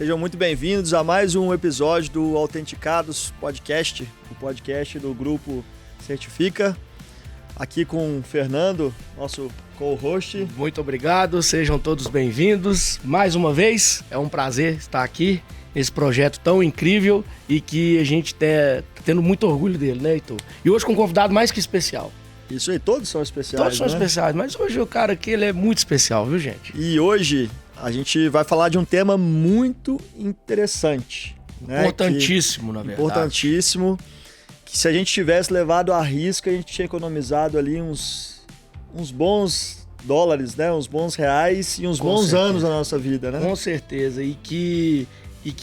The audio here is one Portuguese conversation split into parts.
Sejam muito bem-vindos a mais um episódio do Autenticados Podcast, o podcast do Grupo Certifica. Aqui com o Fernando, nosso co-host. Muito obrigado, sejam todos bem-vindos. Mais uma vez, é um prazer estar aqui nesse projeto tão incrível e que a gente está tendo muito orgulho dele, né, Heitor? E hoje com um convidado mais que especial. Isso aí, todos são especiais, Todos são especiais, mas hoje o cara aqui ele é muito especial, viu, gente? E hoje a gente vai falar de um tema muito interessante. Importantíssimo, na verdade. Importantíssimo. Que se a gente tivesse levado à risca, a gente tinha economizado ali uns bons dólares, né? Uns bons reais e uns bons anos na nossa vida, né? Com certeza. E que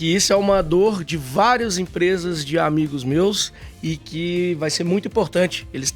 isso é uma dor de várias empresas de amigos meus e que vai ser muito importante eles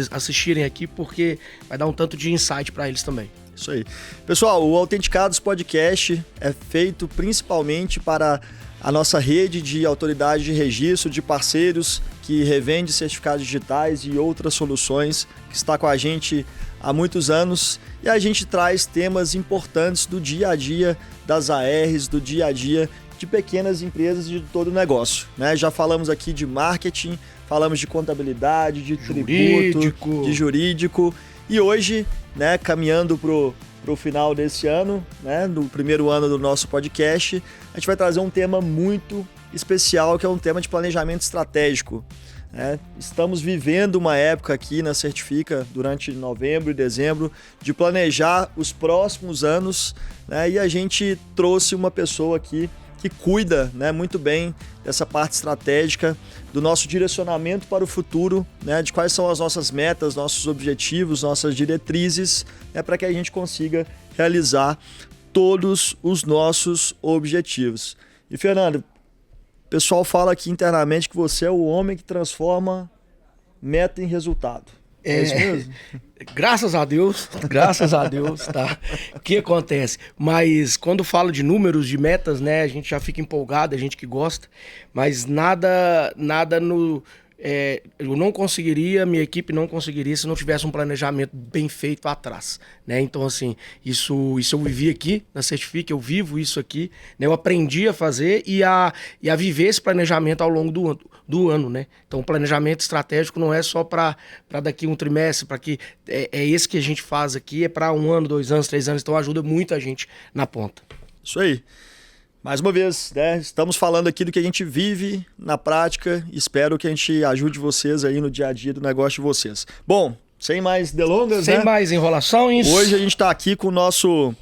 assistirem aqui porque vai dar um tanto de insight para eles também. Isso aí. Pessoal, o Autenticados Podcast é feito principalmente para a nossa rede de autoridade de registro, de parceiros que revende certificados digitais e outras soluções, que está com a gente há muitos anos. E a gente traz temas importantes do dia a dia das ARs, do dia a dia de pequenas empresas e de todo o negócio, né? Já falamos aqui de marketing, falamos de contabilidade, de tributo, de jurídico. E hoje, né, caminhando pro final desse ano, né, no primeiro ano do nosso podcast, a gente vai trazer um tema muito especial, que é um tema de planejamento estratégico. Né? Estamos vivendo uma época aqui na Certifica, durante novembro e dezembro, de planejar os próximos anos, né? E a gente trouxe uma pessoa aqui que cuida, né, muito bem dessa parte estratégica, do nosso direcionamento para o futuro, né, de quais são as nossas metas, nossos objetivos, nossas diretrizes, né, para que a gente consiga realizar todos os nossos objetivos. E, Fernando, o pessoal fala aqui internamente que você é o homem que transforma meta em resultado. É isso mesmo? Graças a Deus, tá? O que acontece? Mas quando falo de números, de metas, né, a gente já fica empolgado, a gente que gosta, mas nada eu não conseguiria, minha equipe não conseguiria se não tivesse um planejamento bem feito atrás, né? Então, assim, isso eu vivi aqui na Certifica, eu vivo isso aqui, né? Eu aprendi a fazer e a viver esse planejamento ao longo do ano, né? Então, o planejamento estratégico não é só para daqui um trimestre, para que é esse que a gente faz aqui, é para 1 ano, 2 anos, 3 anos, então ajuda muita gente na ponta. Isso aí. Mais uma vez, né? Estamos falando aqui do que a gente vive na prática. Espero que a gente ajude vocês aí no dia a dia do negócio de vocês. Bom, sem mais delongas, sem mais enrolações. Hoje a gente está aqui com o nosso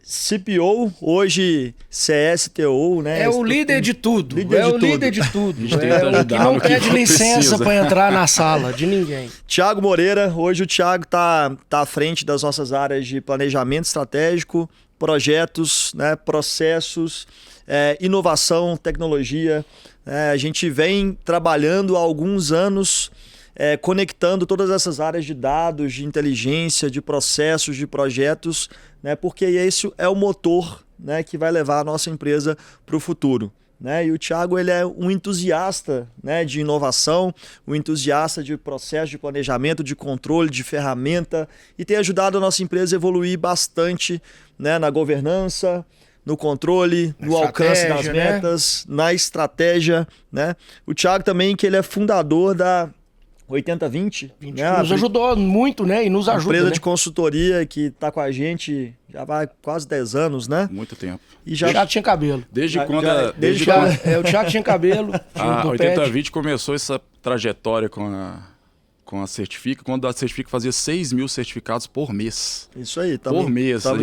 CPO, hoje CSTO, né? É o líder de tudo. Líder de tudo. O que não pede licença para entrar na sala de ninguém. Thiago Moreira, hoje o Thiago tá à frente das nossas áreas de planejamento estratégico, projetos, né, processos, inovação, tecnologia. A gente vem trabalhando há alguns anos conectando todas essas áreas de dados, de inteligência, de processos, de projetos, né, porque esse é o motor, né, que vai levar a nossa empresa para o futuro. Né? E o Thiago ele é um entusiasta, né, de inovação, um entusiasta de processo de planejamento, de controle, de ferramenta e tem ajudado a nossa empresa a evoluir bastante, né, na governança, no controle, no alcance das metas, né? Na estratégia. Né? O Thiago também que ele é fundador da 80/20, né? Nos ajudou muito, né? E nos ajuda. Empresa de consultoria que está com a gente já vai quase 10 anos, né? Muito tempo. E já... O Thiago tinha cabelo. O Thiago tinha cabelo. A 80/20 começou essa trajetória com a Certifica, quando a Certifica fazia 6 mil certificados por mês. Isso aí, por mês. A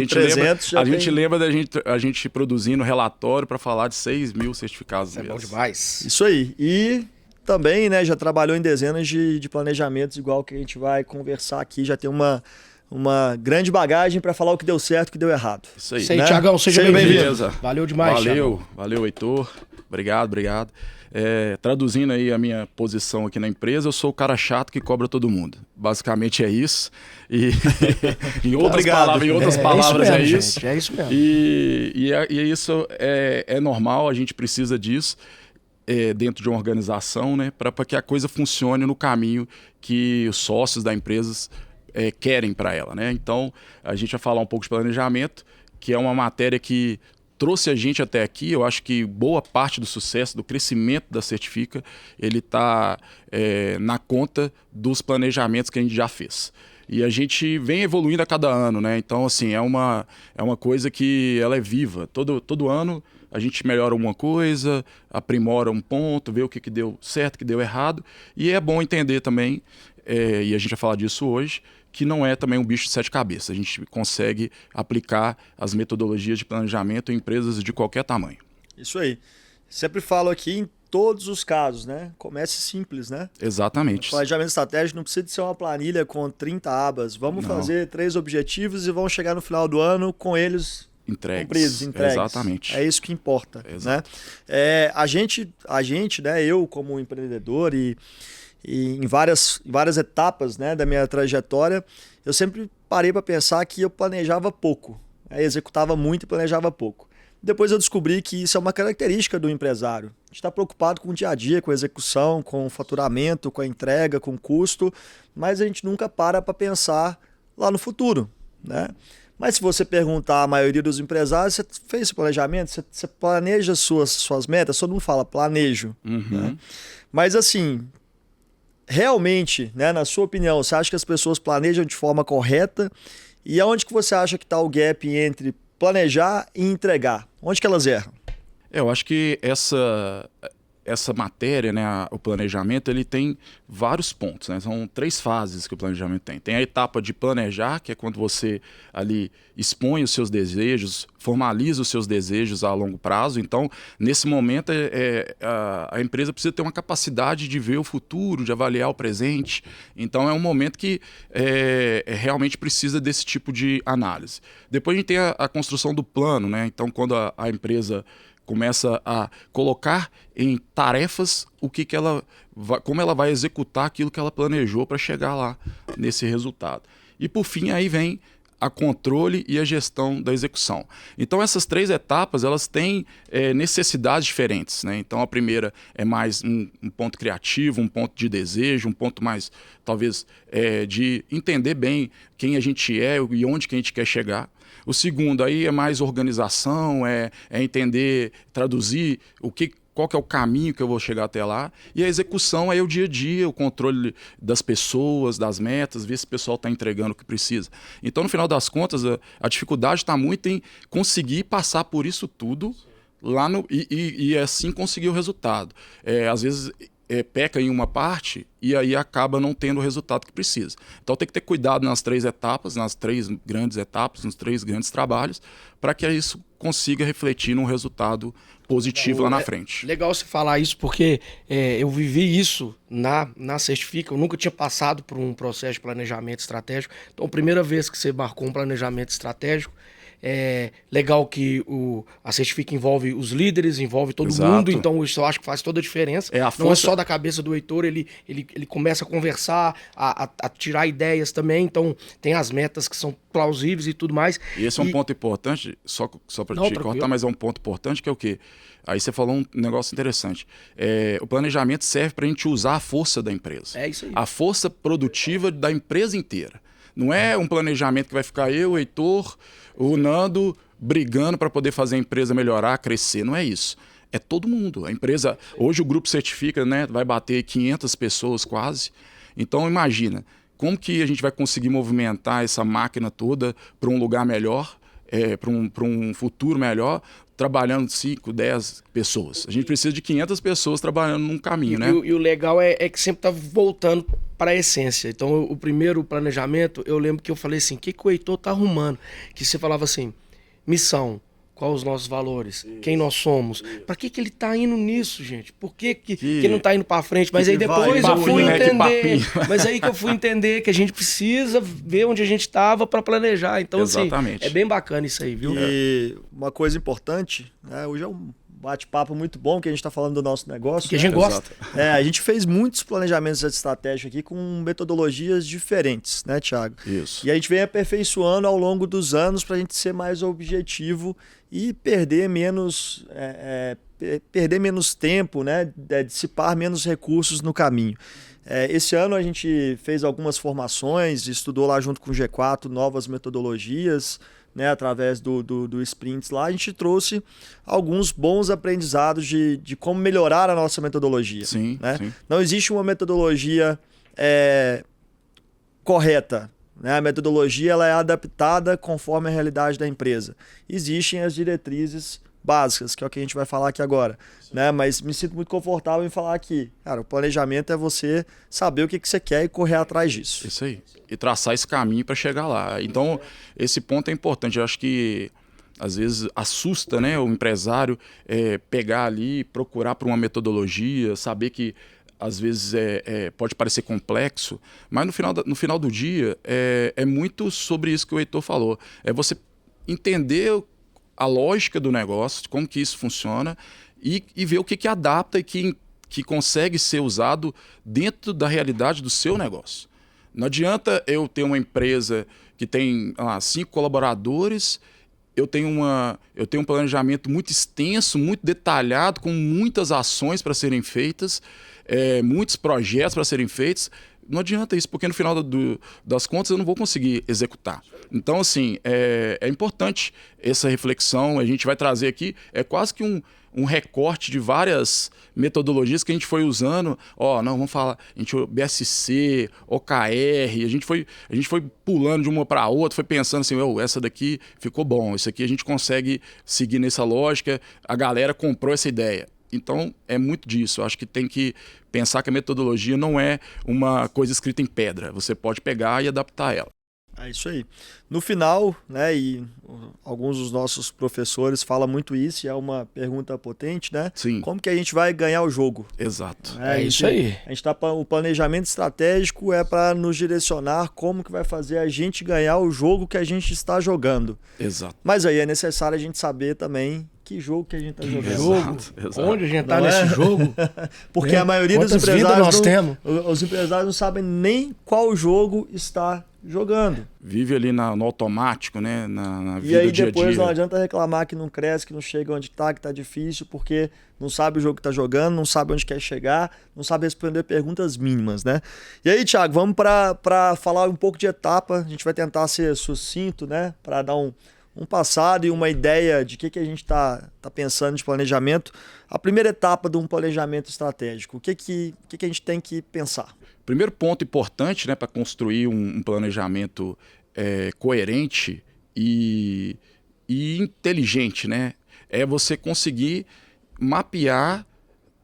gente lembra da gente produzindo relatório para falar de 6 mil certificados. Isso é bom demais. Isso aí. E também, né, já trabalhou em dezenas de planejamentos, igual que a gente vai conversar aqui, já tem uma grande bagagem para falar o que deu certo e o que deu errado. Isso aí. Né? Thiagão, seja bem-vindo. Valeu demais, Valeu, Heitor. Obrigado. Traduzindo aí a minha posição aqui na empresa, eu sou o cara chato que cobra todo mundo. Basicamente é isso. E em outras palavras é isso. Gente, é isso mesmo. E isso é normal, a gente precisa disso. Dentro de uma organização, né, para que a coisa funcione no caminho que os sócios da empresa querem para ela. Né? Então, a gente vai falar um pouco de planejamento, que é uma matéria que trouxe a gente até aqui. Eu acho que boa parte do sucesso, do crescimento da Certifica, ele está na conta dos planejamentos que a gente já fez. E a gente vem evoluindo a cada ano, né? Então, assim, é uma coisa que ela é viva. Todo ano a gente melhora uma coisa, aprimora um ponto, vê o que deu certo, o que deu errado. E é bom entender também, e a gente vai falar disso hoje, que não é também um bicho de 7 cabeças. A gente consegue aplicar as metodologias de planejamento em empresas de qualquer tamanho. Isso aí. Sempre falo aqui em todos os casos, né? Comece simples, né? Exatamente. O planejamento estratégico não precisa de ser uma planilha com 30 abas. Vamos fazer 3 objetivos e vamos chegar no final do ano com eles cumpridos, entregues. Exatamente. É isso que importa, né? A gente, né? Eu como empreendedor e em várias etapas, né, da minha trajetória, eu sempre parei para pensar que eu planejava pouco, executava muito e planejava pouco. Depois eu descobri que isso é uma característica do empresário. A gente está preocupado com o dia a dia, com a execução, com o faturamento, com a entrega, com o custo, mas a gente nunca para pensar lá no futuro, né? Mas se você perguntar a maioria dos empresários, você fez esse planejamento? Você planeja suas metas? Todo mundo fala planejo. Né? Mas assim, realmente, né, na sua opinião, você acha que as pessoas planejam de forma correta? E aonde que você acha que está o gap entre planejar e entregar? Onde que elas erram? Eu acho que essa matéria, né, o planejamento, ele tem vários pontos, né? São 3 fases que o planejamento tem. Tem a etapa de planejar, que é quando você ali expõe os seus desejos, formaliza os seus desejos a longo prazo. Então, nesse momento, a empresa precisa ter uma capacidade de ver o futuro, de avaliar o presente. Então, é um momento que realmente precisa desse tipo de análise. Depois a gente tem a construção do plano, né? Então, quando a empresa começa a colocar em tarefas como ela vai executar aquilo que ela planejou para chegar lá nesse resultado. E por fim aí vem a controle e a gestão da execução. Então essas 3 etapas elas têm necessidades diferentes, né? Então a primeira é mais um ponto criativo, um ponto de desejo, um ponto mais talvez de entender bem quem a gente é e onde que a gente quer chegar. O segundo aí é mais organização, é entender, traduzir qual que é o caminho que eu vou chegar até lá. E a execução é o dia a dia, o controle das pessoas, das metas, ver se o pessoal está entregando o que precisa. Então, no final das contas, a dificuldade está muito em conseguir passar por isso tudo lá e assim conseguir o resultado. Às vezes peca em uma parte e aí acaba não tendo o resultado que precisa. Então tem que ter cuidado nas 3 etapas, nas 3 grandes etapas, nos 3 grandes trabalhos, para que isso consiga refletir num resultado positivo lá na frente. Legal você falar isso, porque eu vivi isso na Certifica. Eu nunca tinha passado por um processo de planejamento estratégico. Então, a primeira vez que você marcou um planejamento estratégico, é legal que a Certifica envolve os líderes, envolve todo mundo, então isso eu acho que faz toda a diferença. Não é só da cabeça do Heitor, ele começa a conversar, a tirar ideias também, então tem as metas que são plausíveis e tudo mais. E esse é um ponto importante, só para te cortar, mas é um ponto importante que é o quê? Aí você falou um negócio interessante. O planejamento serve para a gente usar a força da empresa. É isso aí. A força produtiva da empresa inteira. Não é um planejamento que vai ficar eu, o Heitor, o Nando brigando para poder fazer a empresa melhorar, crescer. Não é isso. É todo mundo. A empresa, hoje o grupo Certifica, né, vai bater 500 pessoas quase. Então imagina, como que a gente vai conseguir movimentar essa máquina toda para um lugar melhor, para um futuro melhor, trabalhando 5, 10 pessoas. A gente precisa de 500 pessoas trabalhando num caminho, né? E o legal é que sempre tá voltando para a essência. Então, o primeiro planejamento, eu lembro que eu falei assim, o que o Heitor tá arrumando? Que você falava assim, missão, quais os nossos valores, isso, quem nós somos. Para que ele tá indo nisso, gente? Por que ele não tá indo para frente? Mas aí depois eu fui entender. Mas aí que eu fui entender que a gente precisa ver onde a gente estava para planejar. Então, exatamente, assim, é bem bacana isso aí, viu? E uma coisa importante, né? Hoje é um bate-papo muito bom, que a gente está falando do nosso negócio. Que a gente gosta. A gente fez muitos planejamentos estratégicos aqui com metodologias diferentes, né, Thiago? Isso. E a gente vem aperfeiçoando ao longo dos anos para a gente ser mais objetivo e perder menos tempo, né? Dissipar menos recursos no caminho. Esse ano a gente fez algumas formações, estudou lá junto com o G4 novas metodologias, né, através do Sprints lá, a gente trouxe alguns bons aprendizados de como melhorar a nossa metodologia. Sim, né? sim. Não existe uma metodologia correta. Né? A metodologia ela é adaptada conforme a realidade da empresa. Existem as diretrizes básicas, que é o que a gente vai falar aqui agora. Né? Mas me sinto muito confortável em falar aqui. Cara, o planejamento é você saber o que você quer e correr atrás disso. Isso aí. E traçar esse caminho para chegar lá. Então, esse ponto é importante. Eu acho que às vezes assusta, né, o empresário pegar ali, procurar por uma metodologia, saber que às vezes pode parecer complexo, mas no final do dia é muito sobre isso que o Heitor falou. É você entender a lógica do negócio, como que isso funciona e ver o que adapta e que consegue ser usado dentro da realidade do seu negócio. Não adianta eu ter uma empresa que tem 5 colaboradores, eu tenho um planejamento muito extenso, muito detalhado, com muitas ações para serem feitas, muitos projetos para serem feitos. Não adianta isso, porque no final das contas eu não vou conseguir executar. Então, assim, é importante essa reflexão. A gente vai trazer aqui, quase que um recorte de várias metodologias que a gente foi usando. Vamos falar, BSC, OKR, a gente foi pulando de uma para outra, foi pensando assim, essa daqui ficou bom, isso aqui a gente consegue seguir nessa lógica, a galera comprou essa ideia. Então, é muito disso. Eu acho que tem que pensar que a metodologia não é uma coisa escrita em pedra. Você pode pegar e adaptar ela. É isso aí. No final, né, e alguns dos nossos professores falam muito isso, e é uma pergunta potente, né? Sim. Como que a gente vai ganhar o jogo? Exato. É isso aí. A gente o planejamento estratégico é para nos direcionar como que vai fazer a gente ganhar o jogo que a gente está jogando. Exato. Mas aí é necessário a gente saber também que jogo que a gente está jogando. Exato. Onde a gente está nesse jogo? Porque a maioria dos empresários os empresários não sabem nem qual jogo está jogando. Vive ali no automático, né? Na vida dia a dia. E aí depois não adianta reclamar que não cresce, que não chega onde está, que está difícil, porque não sabe o jogo que está jogando, não sabe onde quer chegar, não sabe responder perguntas mínimas, né? E aí, Thiago, vamos para falar um pouco de etapa. A gente vai tentar ser sucinto, né? Para dar um passado e uma ideia de que a gente está pensando de planejamento. A primeira etapa de um planejamento estratégico, o que a gente tem que pensar? Primeiro ponto importante, né, para construir um planejamento coerente e inteligente, né, é você conseguir mapear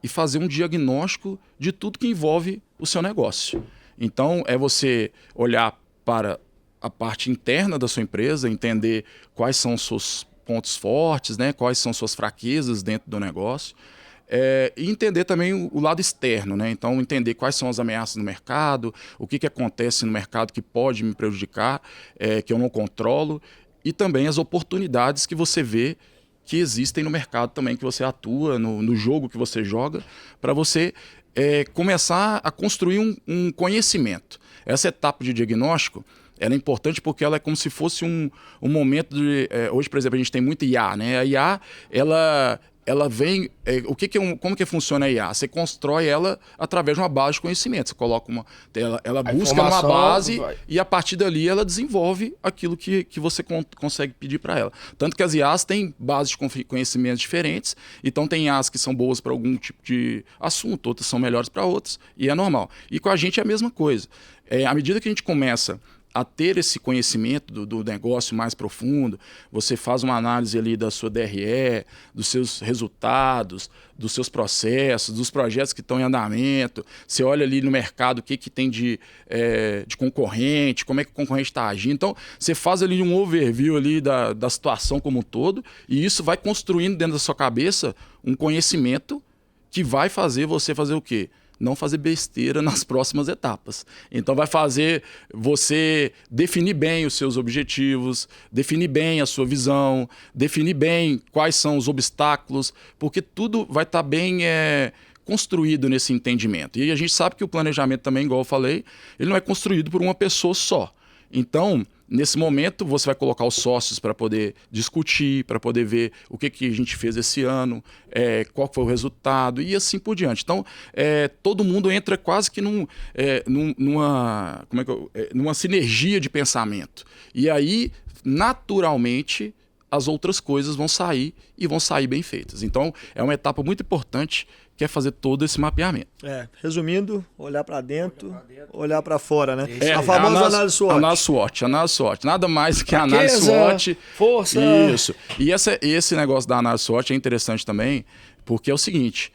e fazer um diagnóstico de tudo que envolve o seu negócio. Então, é você olhar para a parte interna da sua empresa, entender quais são os seus pontos fortes, né, quais são suas fraquezas dentro do negócio, e entender também o lado externo, né? Então, entender quais são as ameaças no mercado, o que acontece no mercado que pode me prejudicar, que eu não controlo, e também as oportunidades que você vê que existem no mercado também, que você atua, no jogo que você joga, para você começar a construir um conhecimento. Essa etapa de diagnóstico, ela é importante porque ela é como se fosse um momento de... hoje, por exemplo, a gente tem muito IA, né? A IA, ela vem... como que funciona a IA? Você constrói ela através de uma base de conhecimento. Você coloca ela busca uma base e a partir dali ela desenvolve aquilo que você consegue pedir para ela. Tanto que as IAs têm bases de conhecimentos diferentes, então tem IAs que são boas para algum tipo de assunto, outras são melhores para outras, e é normal. E com a gente é a mesma coisa. À medida que a gente começa a ter esse conhecimento do negócio mais profundo, você faz uma análise ali da sua DRE, dos seus resultados, dos seus processos, dos projetos que estão em andamento, você olha ali no mercado o que tem de concorrente, como é que o concorrente está agindo. Então, você faz ali um overview ali da situação como um todo, e isso vai construindo dentro da sua cabeça um conhecimento que vai fazer você fazer o quê? Não fazer besteira nas próximas etapas. Então vai fazer você definir bem os seus objetivos, definir bem a sua visão, definir bem quais são os obstáculos, porque tudo vai estar bem construído nesse entendimento. E a gente sabe que o planejamento também, igual eu falei, ele não é construído por uma pessoa só. Então, nesse momento, você vai colocar os sócios para poder discutir, para poder ver o que a gente fez esse ano, qual foi o resultado e assim por diante. Então, todo mundo entra quase que numa sinergia de pensamento. E aí naturalmente as outras coisas vão sair e vão sair bem feitas. Então, é uma etapa muito importante que é fazer todo esse mapeamento. Resumindo, olhar para dentro, olhar para fora, né? A famosa análise SWOT. Análise SWOT. Nada mais que a análise SWOT. Força. Isso. E esse negócio da análise SWOT é interessante também, porque é o seguinte,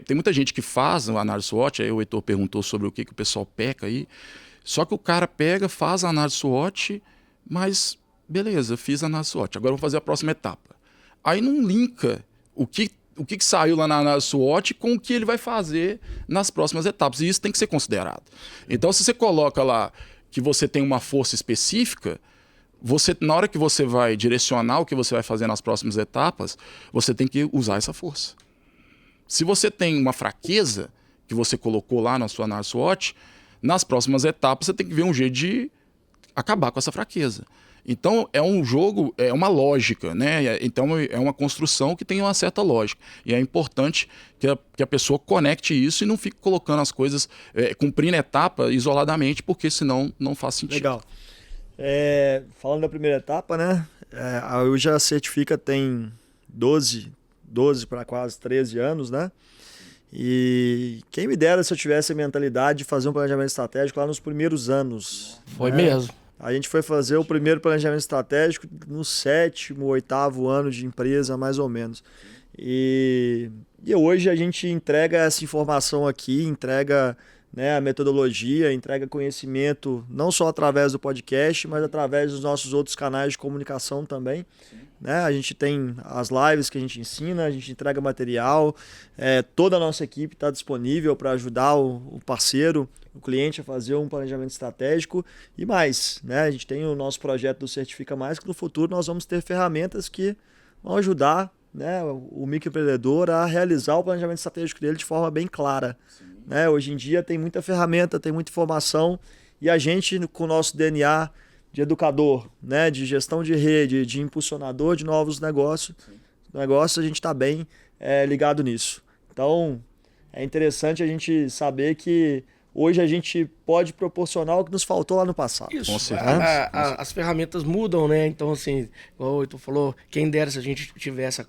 tem muita gente que faz a análise SWOT, aí o Heitor perguntou sobre o que o pessoal peca aí, só que o cara pega, faz a análise SWOT, mas beleza, fiz a análise SWOT, agora eu vou fazer a próxima etapa. Aí não linka o que saiu lá na análise SWOT com o que ele vai fazer nas próximas etapas. E isso tem que ser considerado. Então, se você coloca lá que você tem uma força específica, na hora que você vai direcionar o que você vai fazer nas próximas etapas, você tem que usar essa força. Se você tem uma fraqueza que você colocou lá na sua análise SWOT, nas próximas etapas você tem que ver um jeito de acabar com essa fraqueza. Então, é um jogo, é uma lógica, né? Então, é uma construção que tem uma certa lógica. E é importante que a pessoa conecte isso e não fique colocando as coisas, cumprindo a etapa isoladamente, porque senão não faz sentido. Legal. Falando da primeira etapa, né? A UJA certifica tem 12 para quase 13 anos, né? E quem me dera se eu tivesse a mentalidade de fazer um planejamento estratégico lá nos primeiros anos. Foi mesmo. A gente foi fazer o primeiro planejamento estratégico no 7º, 8º ano de empresa, mais ou menos. E hoje a gente entrega essa informação aqui, entrega, né, a metodologia, entrega conhecimento, não só através do podcast, mas através dos nossos outros canais de comunicação também. Né? A gente tem as lives que a gente ensina, a gente entrega material, toda a nossa equipe está disponível para ajudar o parceiro, o cliente a fazer um planejamento estratégico e mais, né? A gente tem o nosso projeto do Certifica Mais, que no futuro nós vamos ter ferramentas que vão ajudar, né, o microempreendedor a realizar o planejamento estratégico dele de forma bem clara. Né? Hoje em dia tem muita ferramenta, tem muita informação e a gente, com o nosso DNA de educador, né, de gestão de rede, de impulsionador de novos negócios, a gente está bem ligado nisso. Então, é interessante a gente saber que hoje a gente pode proporcionar o que nos faltou lá no passado. Isso. Com certeza. As ferramentas mudam, né? Então, assim, igual o Heitor falou, quem dera se a gente tivesse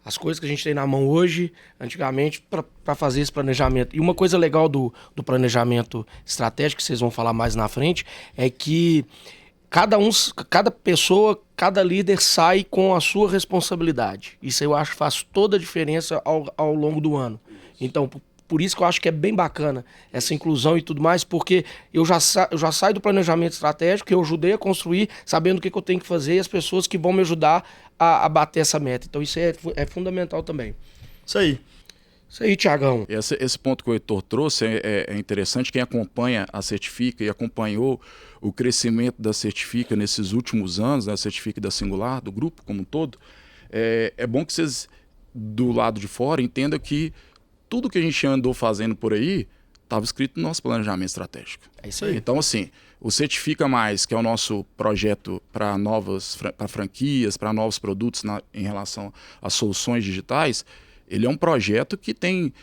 as coisas que a gente tem na mão hoje, antigamente, para fazer esse planejamento. E uma coisa legal do planejamento estratégico, que vocês vão falar mais na frente, é que cada pessoa, cada líder sai com a sua responsabilidade. Isso eu acho que faz toda a diferença ao longo do ano. Então, por isso que eu acho que é bem bacana essa inclusão e tudo mais, porque eu já saio do planejamento estratégico, que eu ajudei a construir, sabendo o que eu tenho que fazer e as pessoas que vão me ajudar a bater essa meta. Então isso é fundamental também. Isso aí, Thiagão. Esse ponto que o Heitor trouxe é interessante. Quem acompanha a Certifica e acompanhou o crescimento da Certifica nesses últimos anos, né, a Certifica da Singular, do grupo como um todo, é bom que vocês, do lado de fora, entendam que tudo que a gente andou fazendo por aí estava escrito no nosso planejamento estratégico. É isso aí. Então, assim, o Certifica Mais, que é o nosso projeto para franquias, para novos produtos em relação às soluções digitais, ele é um projeto que tem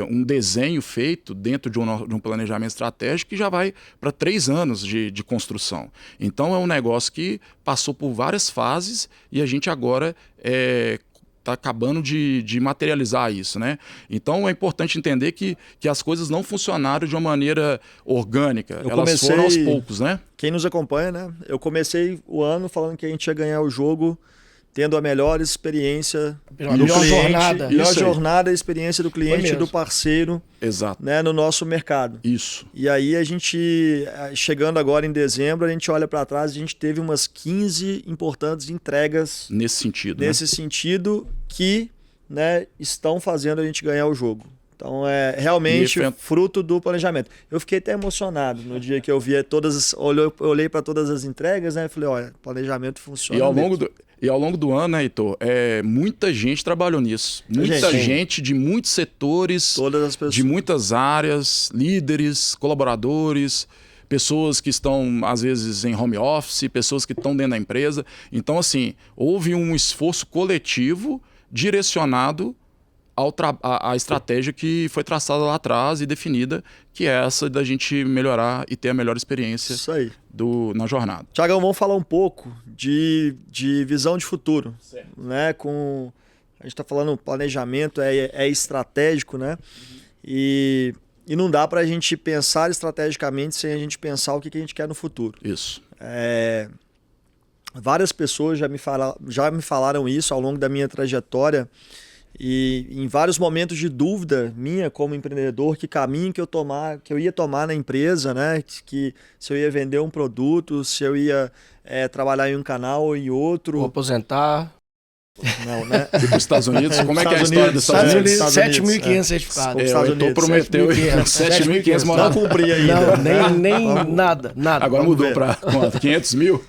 um desenho feito dentro de um planejamento estratégico que já vai para 3 anos de construção. Então, é um negócio que passou por várias fases e a gente agora está acabando de materializar isso, né? Então é importante entender que as coisas não funcionaram de uma maneira orgânica. Elas foram aos poucos, né? Quem nos acompanha, né? Eu comecei o ano falando que a gente ia ganhar o jogo tendo a melhor experiência do cliente, melhor jornada e experiência do cliente e do parceiro. Exato. Né, no nosso mercado. Isso. E aí a gente, chegando agora em dezembro, a gente olha para trás e a gente teve umas 15 importantes entregas nesse sentido. Nesse sentido que, né, estão fazendo a gente ganhar o jogo. Então é realmente fruto do planejamento. Eu fiquei até emocionado no dia que eu via olhei para todas as entregas, né? Falei, olha, planejamento funciona. E ao longo do ano, né, Heitor, muita gente trabalhou nisso. Muita gente de muitos setores, todas as pessoas, de muitas áreas, líderes, colaboradores, pessoas que estão, às vezes, em home office, pessoas que estão dentro da empresa. Então, assim, houve um esforço coletivo direcionado a estratégia que foi traçada lá atrás e definida, que é essa da gente melhorar e ter a melhor experiência Isso aí. na jornada. Tiagão, vamos falar um pouco de visão de futuro. Certo. Né? A gente está falando planejamento, é estratégico, né? E não dá para a gente pensar estrategicamente sem a gente pensar o que a gente quer no futuro. Isso. Várias pessoas já me falaram isso ao longo da minha trajetória e em vários momentos de dúvida minha como empreendedor, que caminho que eu ia tomar na empresa, né? Que se eu ia vender um produto, se eu ia trabalhar em um canal ou em outro. Vou aposentar. Não, né? E para os Estados Unidos, como é que é a história dos Estados Unidos? 7.500 certificados. Estados O Heitor Unidos, prometeu 7.500 Não moradas. cumpri ainda. Não, nem nada. Agora Vamos mudou ver. para 500 mil?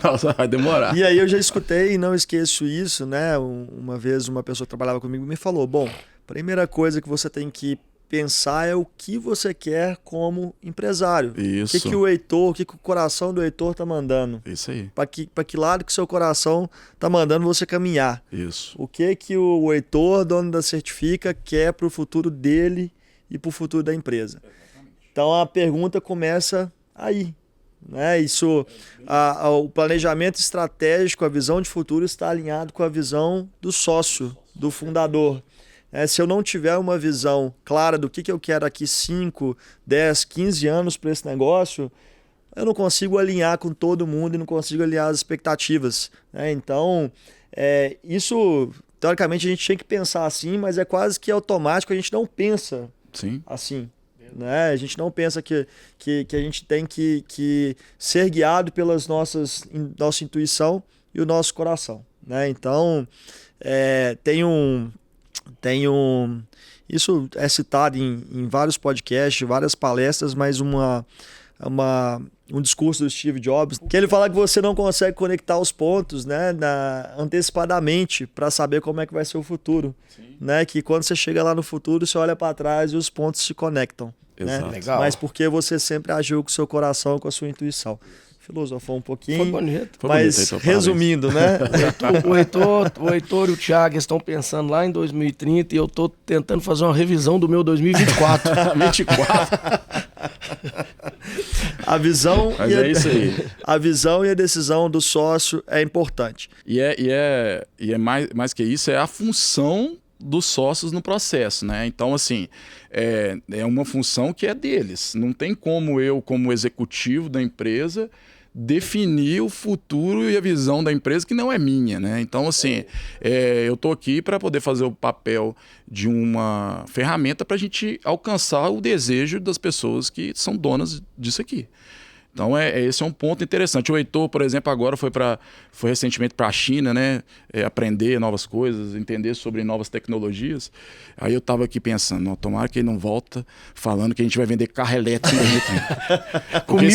Nossa, vai demorar. E aí eu já escutei, e não esqueço isso, né? Uma vez uma pessoa que trabalhava comigo me falou, bom, primeira coisa que você tem que pensar é o que você quer como empresário. Isso. O que o Heitor, o que o coração do Heitor tá mandando. Isso aí. Para que lado que seu coração tá mandando você caminhar. Isso. O que o Heitor, dono da Certifica, quer para o futuro dele e para o futuro da empresa. Então a pergunta começa aí. Né? O planejamento estratégico, a visão de futuro está alinhado com a visão do sócio, do fundador. Se eu não tiver uma visão clara do que eu quero aqui 5, 10, 15 anos para esse negócio, eu não consigo alinhar com todo mundo e não consigo alinhar as expectativas. Então, isso, teoricamente, a gente tinha que pensar assim, mas é quase que automático, a gente não pensa Sim. assim. Né? A gente não pensa que a gente tem que ser guiado pelas nossa intuição e o nosso coração. Né? Então, isso é citado em vários podcasts, várias palestras, mas um discurso do Steve Jobs, que ele fala que você não consegue conectar os pontos, né, antecipadamente para saber como é que vai ser o futuro. Né? Que quando você chega lá no futuro, você olha para trás e os pontos se conectam. Né? Legal. Mas porque você sempre agiu com o seu coração, com a sua intuição. Filosofou um pouquinho, Foi bonito. mas Heitor, resumindo, né? O Heitor e o Thiago estão pensando lá em 2030 e eu estou tentando fazer uma revisão do meu 2024. 24. A visão Mas é isso aí. A visão e a decisão do sócio é importante. E é mais que isso, é a função dos sócios no processo, né? Então, assim, é uma função que é deles. Não tem como eu, como executivo da empresa, definir o futuro e a visão da empresa que não é minha, né? Então, assim, eu estou aqui para poder fazer o papel de uma ferramenta para a gente alcançar o desejo das pessoas que são donas disso aqui. Então, esse é um ponto interessante. O Heitor, por exemplo, agora foi recentemente para a China, né? Aprender novas coisas, entender sobre novas tecnologias. Aí eu estava aqui pensando, tomara que ele não volta falando que a gente vai vender carro elétrico. Porque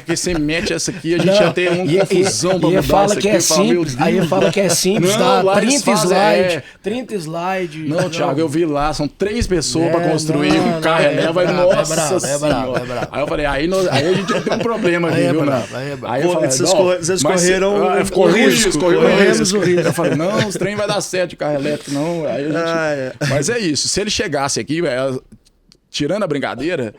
você mete essa aqui, a gente já tem uma confusão para mudar fala isso que aqui. é simples, aí fala que é simples, Não, dá lá eles 30 fazem, slides, 30 slides. Não, Thiago, eu vi lá, são 3 pessoas para construir um carro elétrico. Nossa Senhora. Aí eu falei, aí a gente tem um problema aqui, viu, né? Aí eu falei, vocês correram o risco. Corremos o risco. Eu falei, não, os trem vai dar certo de carro elétrico, não. Aí a gente... Mas é isso, se ele chegasse aqui, tirando a brincadeira,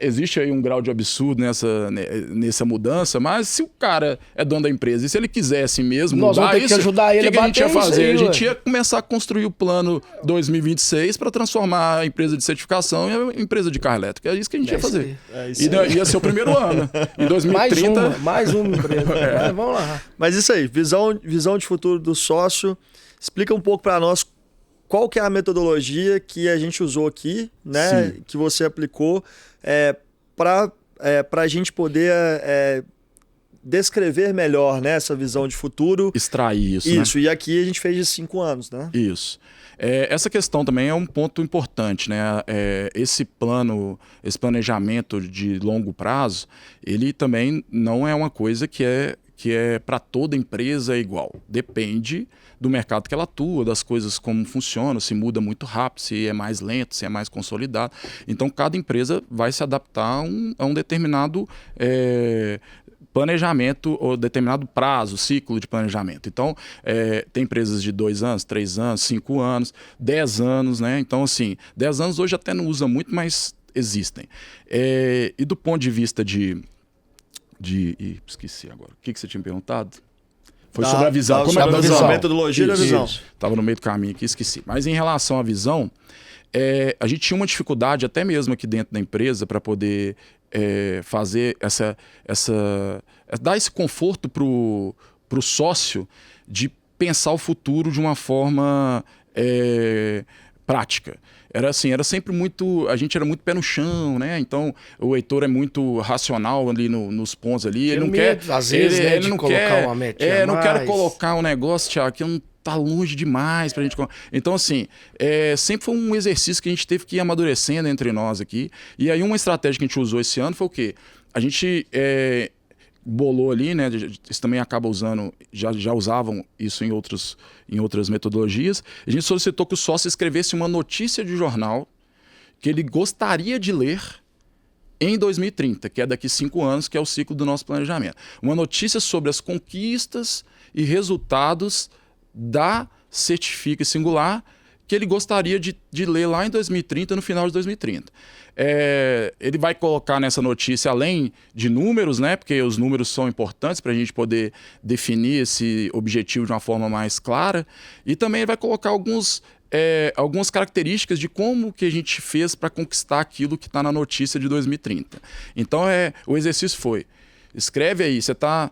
existe aí um grau de absurdo nessa mudança, mas se o cara é dono da empresa e se ele quisesse mesmo nós mudar vamos ter isso, que ajudar ele o que a gente ia fazer? A gente ué. ia começar a construir o plano 2026 para transformar a empresa de certificação em a empresa de carro elétrico. É isso que a gente ia fazer. E ia ser o primeiro ano. Em 2030... Mais uma empresa. Mas vamos lá. Mas isso aí, visão de futuro do sócio. Explica um pouco para nós qual que é a metodologia que a gente usou aqui, né? Sim. Que você aplicou para a gente poder descrever melhor, né, essa visão de futuro. Extrair isso, Isso, né? E aqui a gente fez de 5 anos, né? Isso. Essa questão também é um ponto importante, né? Esse planejamento de longo prazo, ele também não é uma coisa que é para toda empresa igual. Depende do mercado que ela atua, das coisas como funcionam, se muda muito rápido, se é mais lento, se é mais consolidado. Então, cada empresa vai se adaptar a um determinado planejamento ou determinado prazo, ciclo de planejamento. Então, tem empresas de 2 anos, 3 anos, 5 anos, 10 anos, né? Então, assim, 10 anos hoje até não usa muito, mas existem. E do ponto de vista esqueci agora. O que você tinha me perguntado? Foi sobre a visão. Como é a visão? Metodologia da visão. Estava no meio do caminho aqui, esqueci. Mas em relação à visão, a gente tinha uma dificuldade até mesmo aqui dentro da empresa para poder fazer dar esse conforto para o sócio de pensar o futuro de uma forma prática. Era sempre muito... A gente era muito pé no chão, né? Então, o Heitor é muito racional ali nos pontos ali. Ele não quer... Às vezes, ele não quer uma metinha não quero colocar um negócio, Thiago, que não tá longe demais pra gente... Então, assim, sempre foi um exercício que a gente teve que ir amadurecendo entre nós aqui. E aí, uma estratégia que a gente usou esse ano foi o quê? A gente... bolou ali, né? Isso também acaba usando, já usavam isso em outras metodologias. A gente solicitou que o sócio escrevesse uma notícia de jornal que ele gostaria de ler em 2030, que é daqui 5 anos, que é o ciclo do nosso planejamento. Uma notícia sobre as conquistas e resultados da Certifica Singular que ele gostaria de ler lá em 2030, no final de 2030. Ele vai colocar nessa notícia, além de números, né, porque os números são importantes para a gente poder definir esse objetivo de uma forma mais clara, e também ele vai colocar algumas características de como que a gente fez para conquistar aquilo que está na notícia de 2030. Então, o exercício foi, escreve aí, você tá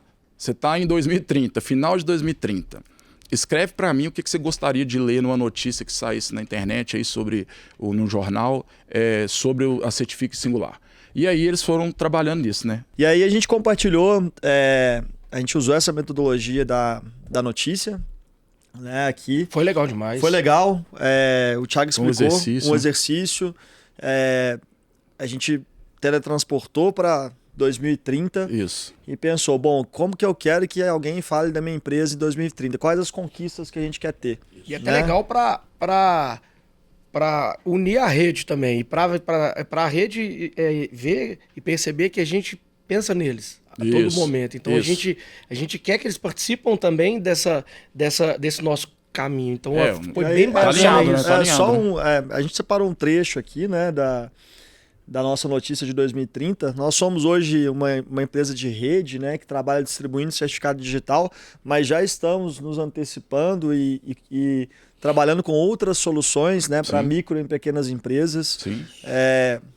em 2030, final de 2030. Escreve para mim o que você gostaria de ler numa notícia que saísse na internet, aí no jornal, sobre a Certifica Singular. E aí eles foram trabalhando nisso, né? E aí a gente compartilhou, a gente usou essa metodologia da notícia, né, aqui. Foi legal demais. Foi legal. O Thiago explicou um exercício. A gente teletransportou para 2030. Isso. E pensou, bom, como que eu quero que alguém fale da minha empresa em 2030? Quais as conquistas que a gente quer ter? E até legal para unir a rede também. E para a rede ver e perceber que a gente pensa neles a todo momento. Então a gente quer que eles participam também desse nosso caminho. Então foi bem bacana isso. A gente separou um trecho aqui, né, da nossa notícia de 2030. Nós somos hoje uma empresa de rede, né, que trabalha distribuindo certificado digital, mas já estamos nos antecipando e trabalhando com outras soluções, né, para micro e pequenas empresas. Sim.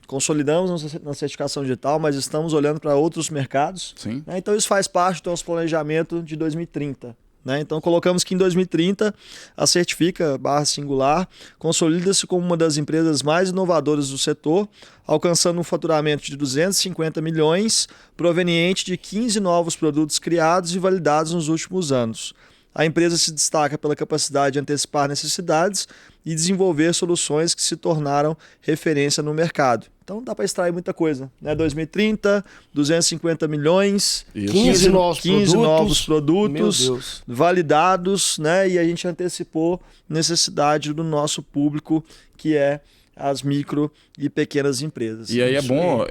Consolidamos na certificação digital, mas estamos olhando para outros mercados. Sim. Né, então isso faz parte do nosso planejamento de 2030. Né? Então colocamos que em 2030 a Certifica /Singular consolida-se como uma das empresas mais inovadoras do setor, alcançando um faturamento de 250 milhões, proveniente de 15 novos produtos criados e validados nos últimos anos. A empresa se destaca pela capacidade de antecipar necessidades e desenvolver soluções que se tornaram referência no mercado. Então dá para extrair muita coisa, né? 2030, 250 milhões, 15 novos produtos validados, né? E a gente antecipou necessidade do nosso público, que é as micro e pequenas empresas. E aí é bom,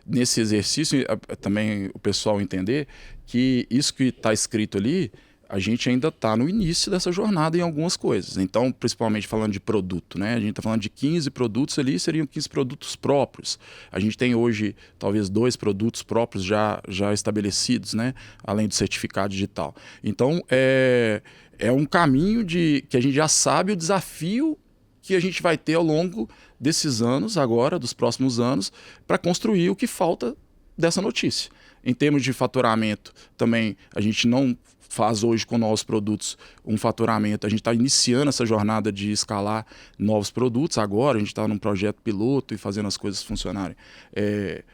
nesse exercício, também o pessoal entender que isso que está escrito ali, a gente ainda está no início dessa jornada em algumas coisas. Então, principalmente falando de produto, né? A gente está falando de 15 produtos ali, seriam 15 produtos próprios. A gente tem hoje, talvez, 2 produtos próprios já estabelecidos, né? Além do certificado digital. Então, é um caminho que a gente já sabe o desafio que a gente vai ter ao longo desses anos, agora, dos próximos anos, para construir o que falta dessa notícia. Em termos de faturamento, também a gente não faz hoje com novos produtos um faturamento. A gente está iniciando essa jornada de escalar novos produtos agora, a gente está num projeto piloto e fazendo as coisas funcionarem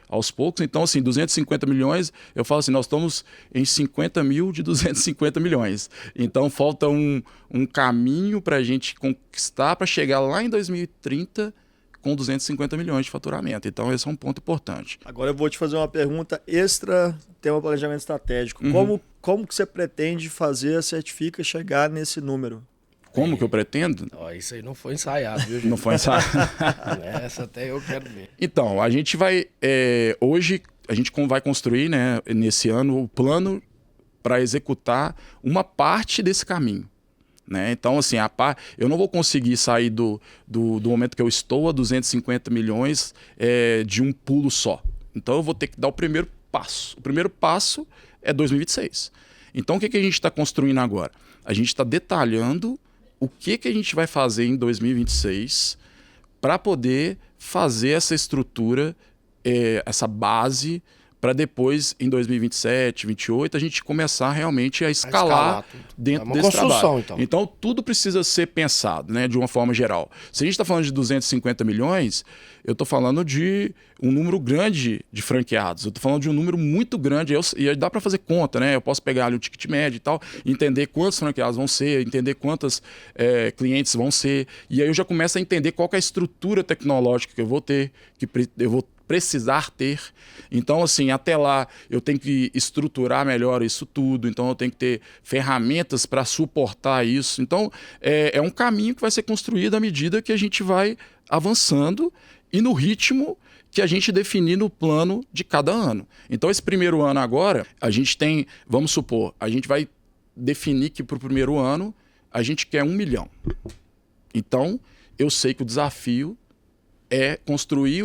aos poucos. Então, assim, 250 milhões, eu falo assim, nós estamos em 50 mil de 250 milhões. Então, falta um caminho para a gente conquistar, para chegar lá em 2030 com 250 milhões de faturamento. Então, esse é um ponto importante. Agora eu vou te fazer uma pergunta extra, tema planejamento estratégico. Como que você pretende fazer a Certifica chegar nesse número? Como que eu pretendo? Isso aí não foi ensaiado, viu, gente? Não foi ensaiado. Essa até eu quero ver. Então, a gente vai... hoje, a gente vai construir, né, nesse ano o plano para executar uma parte desse caminho. Né? Então, assim, eu não vou conseguir sair do momento que eu estou a 250 milhões de um pulo só. Então, eu vou ter que dar o primeiro passo. O primeiro passo é 2026. Então, o que a gente está construindo agora? A gente está detalhando o que a gente vai fazer em 2026 para poder fazer essa estrutura, essa base, para depois, em 2027, 2028, a gente começar realmente a escalar dentro desse trabalho. Então, tudo precisa ser pensado, né, de uma forma geral. Se a gente está falando de 250 milhões, eu estou falando de um número grande de franqueados. Eu estou falando de um número muito grande. E dá para fazer conta, né? Eu posso pegar ali o ticket médio e tal, entender quantos franqueados vão ser, entender quantos clientes vão ser. E aí eu já começo a entender qual que é a estrutura tecnológica que eu vou ter, que eu vou precisar ter. Então, assim, até lá eu tenho que estruturar melhor isso tudo, então eu tenho que ter ferramentas para suportar isso. Então, é um caminho que vai ser construído à medida que a gente vai avançando e no ritmo que a gente definir no plano de cada ano. Então, esse primeiro ano agora, a gente tem, vamos supor, a gente vai definir que para o primeiro ano a gente quer 1 milhão. Então, eu sei que o desafio é construir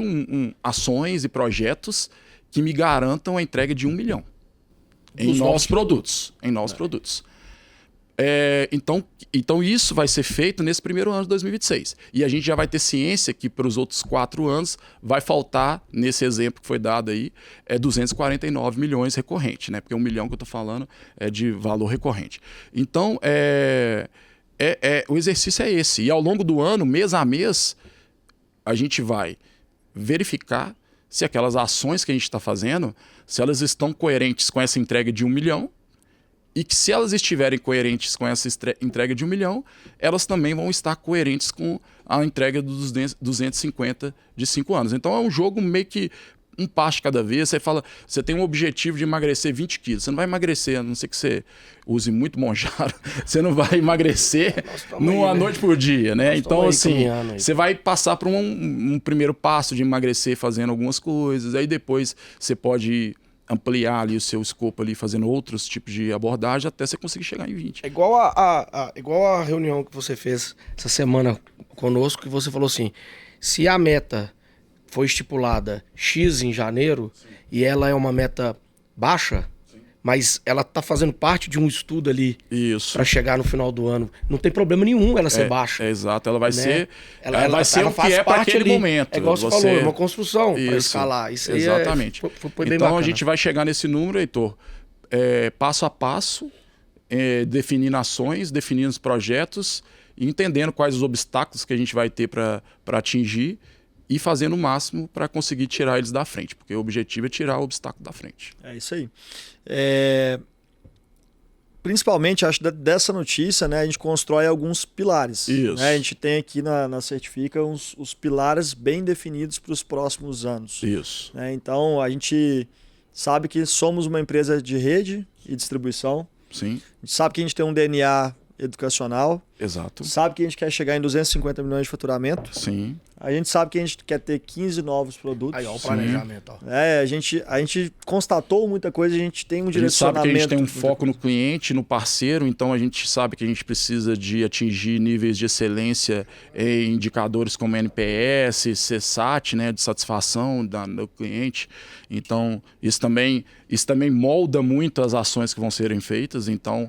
ações e projetos que me garantam a entrega de 1 milhão em novos produtos. Então isso vai ser feito nesse primeiro ano de 2026. E a gente já vai ter ciência que para os outros 4 anos vai faltar, nesse exemplo que foi dado aí, 249 milhões recorrente, né? Porque 1 milhão que eu estou falando é de valor recorrente. Então, o exercício é esse. E ao longo do ano, mês a mês, a gente vai verificar se aquelas ações que a gente está fazendo, se elas estão coerentes com essa entrega de 1 milhão, e que se elas estiverem coerentes com essa entrega de 1 milhão, elas também vão estar coerentes com a entrega dos 250 de 5 anos. Então é um jogo meio que um passo de cada vez. Você fala, você tem um objetivo de emagrecer 20 quilos. Você não vai emagrecer, a não ser que você use muito Monjaro, você não vai emagrecer numa noite por dia, né? Então, assim, você vai passar por um primeiro passo de emagrecer fazendo algumas coisas, aí depois você pode ampliar ali o seu escopo ali, fazendo outros tipos de abordagem, até você conseguir chegar em 20. É igual a reunião que você fez essa semana conosco, que você falou assim, se a meta foi estipulada X em janeiro, sim, e ela é uma meta baixa, sim, mas ela está fazendo parte de um estudo ali para chegar no final do ano. Não tem problema nenhum ela ser baixa. Exato, ela vai ser, ela vai ser o que é para aquele momento. É igual você falou, é uma construção para escalar. Isso exatamente. Foi bem então bacana. A gente vai chegar nesse número, Heitor, passo a passo, definindo ações, definindo os projetos, e entendendo quais os obstáculos que a gente vai ter para atingir, e fazendo o máximo para conseguir tirar eles da frente, porque o objetivo é tirar o obstáculo da frente. É isso aí. Principalmente, acho, dessa notícia, né, a gente constrói alguns pilares. Isso. Né? A gente tem aqui na Certifica os pilares bem definidos para os próximos anos. Isso. Né? Então, a gente sabe que somos uma empresa de rede e distribuição. Sim. A gente sabe que a gente tem um DNA educacional. Exato. Sabe que a gente quer chegar em 250 milhões de faturamento. Sim. A gente sabe que a gente quer ter 15 novos produtos. Aí, ó, o planejamento. Ó. A gente constatou muita coisa, a gente tem um direcionamento. A gente sabe que a gente tem um foco no cliente, no parceiro, então a gente sabe que a gente precisa de atingir níveis de excelência em indicadores como NPS, CSAT, né, de satisfação do cliente. Então, isso também molda muito as ações que vão serem feitas. Então,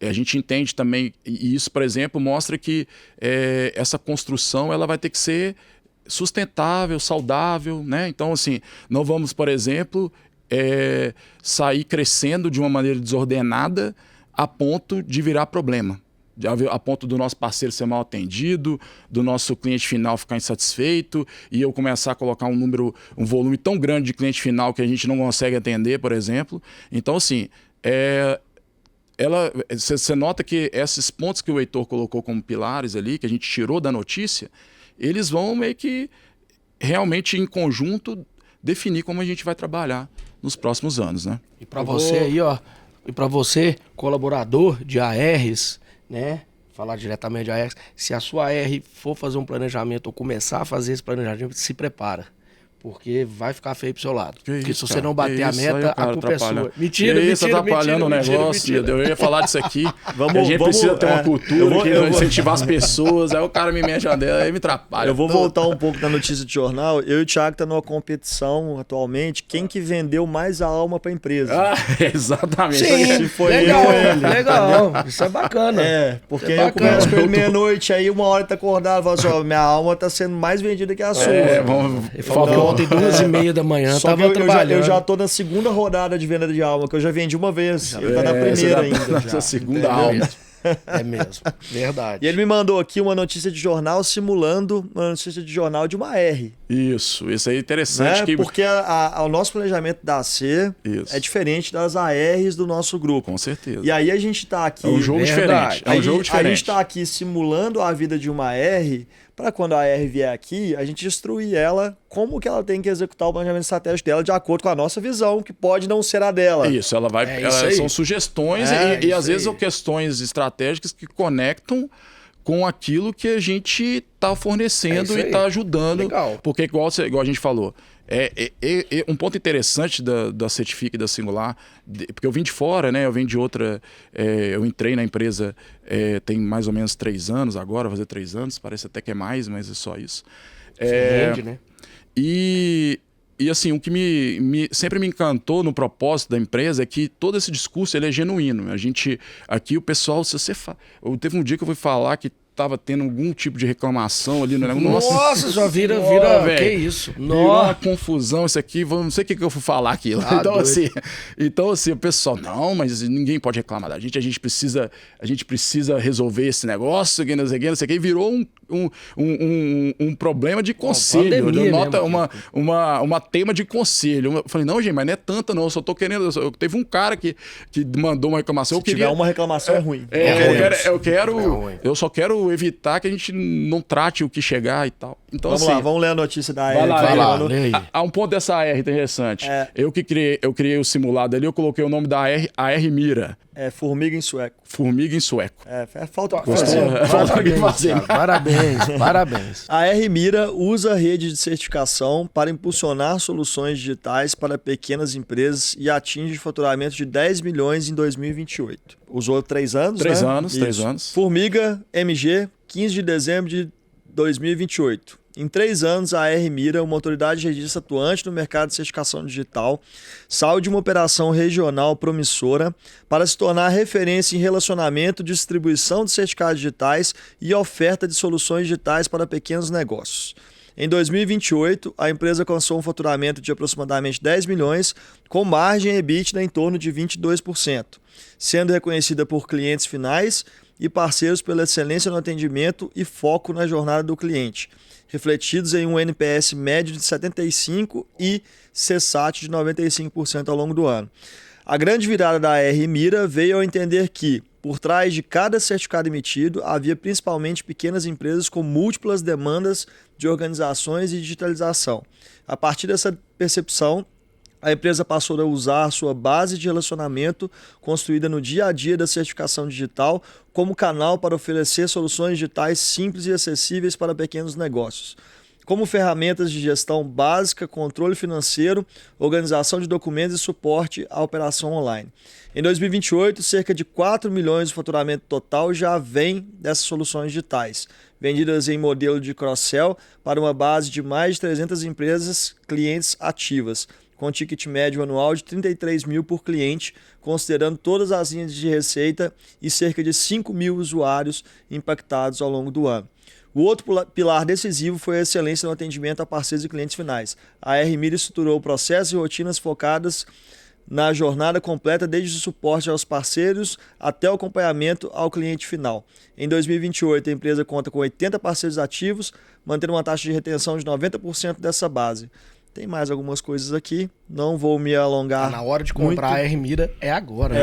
a gente entende também, e isso, por exemplo, mostra que essa construção ela vai ter que ser sustentável, saudável, né? Então, assim, não vamos, por exemplo, sair crescendo de uma maneira desordenada a ponto de virar problema, a ponto do nosso parceiro ser mal atendido, do nosso cliente final ficar insatisfeito e eu começar a colocar um volume tão grande de cliente final que a gente não consegue atender, por exemplo. Então, assim, você nota que esses pontos que o Heitor colocou como pilares ali, que a gente tirou da notícia, eles vão meio que realmente em conjunto definir como a gente vai trabalhar nos próximos anos, né? E para você aí, ó, colaborador de ARs, né? Falar diretamente de ARs, se a sua AR for fazer um planejamento ou começar a fazer esse planejamento, se prepara. porque vai ficar feio pro seu lado. Porque isso, se você não bater a meta, a culpa é sua. Mentira, atrapalhando o negócio. Eu ia falar disso aqui. A gente precisa ter uma cultura que vai incentivar as pessoas. Aí o cara me mexe a dela, aí me atrapalha. Eu vou voltar um pouco na notícia de jornal. Eu e o Thiago tá numa competição atualmente. Quem que vendeu mais a alma pra empresa? Exatamente. Sim, legal. Isso é bacana. Porque eu começo com ele meia-noite, aí uma hora tá acordado, fala assim, minha alma tá sendo mais vendida que a sua. Ele falou que ontem 2h30 da manhã tava trabalhando. Eu já tô na segunda rodada de venda de alma, que eu já vendi uma vez. Ele tá na primeira ainda. Na segunda alma. É mesmo, verdade. E ele me mandou aqui uma notícia de jornal simulando uma notícia de jornal de uma R. Isso aí é interessante. Né? Porque o nosso planejamento da AC é diferente das ARs do nosso grupo. Com certeza. E aí a gente tá aqui... É um jogo diferente. A gente tá aqui simulando a vida de uma R para quando a R vier aqui, a gente instruir ela como que ela tem que executar o planejamento estratégico dela de acordo com a nossa visão, que pode não ser a dela. Isso, ela vai... são sugestões e às vezes são questões estratégicas que conectam com aquilo que a gente está fornecendo e está ajudando. Legal. Porque, igual a gente falou, um ponto interessante da Certifica e da Singular, porque eu vim de fora, né? Eu vim de outra... eu entrei na empresa tem mais ou menos 3 anos agora, vai fazer 3 anos, parece até que é mais, mas é só isso. Rende, né? E assim, o que sempre me encantou no propósito da empresa é que todo esse discurso ele é genuíno. Aqui o pessoal, teve um dia que eu fui falar que tava tendo algum tipo de reclamação ali no negócio. Nossa, só vira que isso? Virou uma confusão isso aqui, não sei o que eu fui falar aquilo. Então assim, o pessoal, não, mas ninguém pode reclamar da gente, a gente precisa resolver esse negócio, não sei o que, e virou um problema de conselho. Uma tema de conselho. Eu falei, não, gente, mas não é tanta não, eu só tô querendo... Teve um cara que mandou uma reclamação. Se tiver uma reclamação é ruim. Eu só quero evitar que a gente não trate o que chegar e tal. Então, vamos lá, vamos ler a notícia da AR. Vai lá. Há um ponto dessa AR interessante. Eu criei o simulado ali, eu coloquei o nome da AR Mira. Formiga em sueco. Formiga em sueco. Falta fazer. Parabéns. A AR Mira usa a rede de certificação para impulsionar soluções digitais para pequenas empresas e atinge faturamento de 10 milhões em 2028. Usou 3 anos, 3 né? anos, 3 anos. Formiga MG, 15 de dezembro de 2028. Em 3 anos, a AR Mira, uma autoridade de registro atuante no mercado de certificação digital, saiu de uma operação regional promissora para se tornar referência em relacionamento, distribuição de certificados digitais e oferta de soluções digitais para pequenos negócios. Em 2028, a empresa alcançou um faturamento de aproximadamente 10 milhões, com margem EBITDA em torno de 22%, sendo reconhecida por clientes finais e parceiros pela excelência no atendimento e foco na jornada do cliente, refletidos em um NPS médio de 75% e CSAT de 95% ao longo do ano. A grande virada da AR Mira veio ao entender que, por trás de cada certificado emitido, havia principalmente pequenas empresas com múltiplas demandas de organizações e digitalização. A partir dessa percepção, a empresa passou a usar sua base de relacionamento construída no dia a dia da certificação digital como canal para oferecer soluções digitais simples e acessíveis para pequenos negócios, como ferramentas de gestão básica, controle financeiro, organização de documentos e suporte à operação online. Em 2028, cerca de 4 milhões de faturamento total já vem dessas soluções digitais, vendidas em modelo de cross-sell para uma base de mais de 300 empresas clientes ativas, com ticket médio anual de 33 mil por cliente, considerando todas as linhas de receita e cerca de 5 mil usuários impactados ao longo do ano. O outro pilar decisivo foi a excelência no atendimento a parceiros e clientes finais. A AR Mira estruturou processos e rotinas focadas na jornada completa, desde o suporte aos parceiros até o acompanhamento ao cliente final. Em 2028, a empresa conta com 80 parceiros ativos, mantendo uma taxa de retenção de 90% dessa base. Tem mais algumas coisas aqui, não vou me alongar. Na hora de comprar a AR Mira é agora.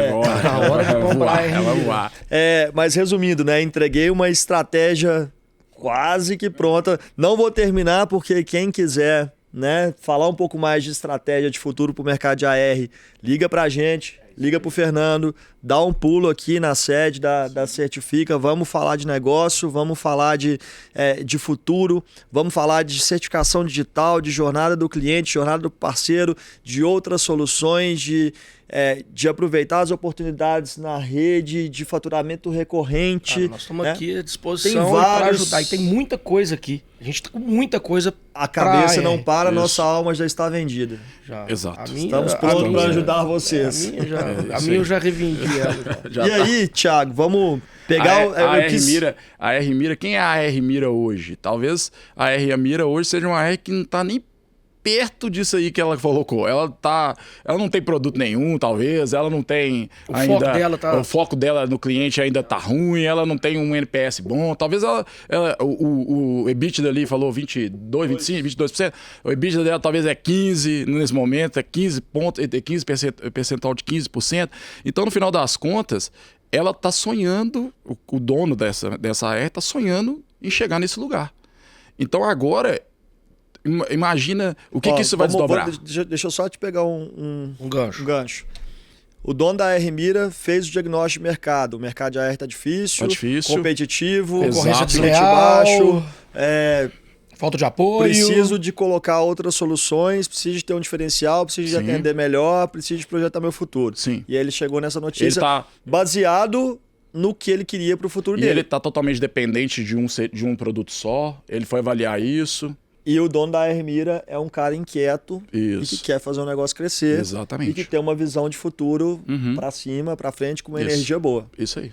Na hora de comprar a AR Mira. Mas resumindo, né, entreguei uma estratégia quase que pronta. Não vou terminar porque quem quiser, né, falar um pouco mais de estratégia de futuro para o mercado de AR, liga para a gente. liga pro Fernando, dá um pulo aqui na sede da Certifica, vamos falar de negócio, vamos falar de futuro, vamos falar de certificação digital, de jornada do cliente, jornada do parceiro, de outras soluções, de aproveitar as oportunidades na rede, de faturamento recorrente. Cara, nós estamos aqui à disposição Tem para ajudar. E tem muita coisa aqui. A gente está com muita coisa. A cabeça não para, nossa alma já está vendida. Já. Exato. Estamos prontos para ajudar vocês. A minha eu já revendi ela. E aí, Thiago, vamos pegar a R Mira, quem é a R Mira hoje? Talvez a R Mira hoje seja uma R que não está nem perto disso aí que ela colocou. Ela não tem produto nenhum, talvez, ela não tem o foco dela no cliente ainda tá ruim, ela não tem um NPS bom, talvez o EBITDA ali falou 22, 25, 22%, o EBITDA dela talvez é 15 nesse momento, é 15 pontos, 15 percentual de 15%. Então, no final das contas, ela tá sonhando, o dono dessa AR tá sonhando em chegar nesse lugar. Então, agora imagina o que isso vai desdobrar. Deixa eu só te pegar um gancho. O dono da AR Mira fez o diagnóstico de mercado. O mercado de AR está difícil, competitivo, concorrência desleal, baixo, falta de apoio. Preciso de colocar outras soluções, preciso de ter um diferencial, preciso de atender melhor, preciso de projetar meu futuro. Sim. E aí ele chegou nessa notícia baseado no que ele queria para o futuro dele. E ele está totalmente dependente de um produto só, ele foi avaliar isso. E o dono da AR Mira é um cara inquieto e que quer fazer o negócio crescer. Exatamente. E que tem uma visão de futuro para cima, para frente, com uma energia boa. Isso aí.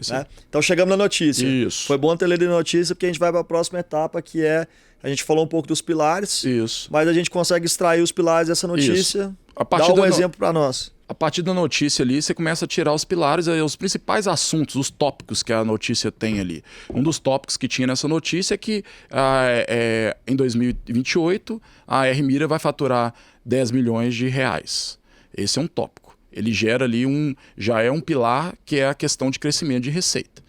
Né? Então chegamos na notícia. Isso. Foi bom ter lido a notícia porque a gente vai para a próxima etapa, que é... A gente falou um pouco dos pilares, mas a gente consegue extrair os pilares dessa notícia. Dá um exemplo para nós. A partir da notícia ali, você começa a tirar os pilares, os principais assuntos, os tópicos que a notícia tem ali. Um dos tópicos que tinha nessa notícia é que em 2028 a R Mira vai faturar 10 milhões de reais. Esse é um tópico. Ele gera ali já é um pilar que é a questão de crescimento de receita.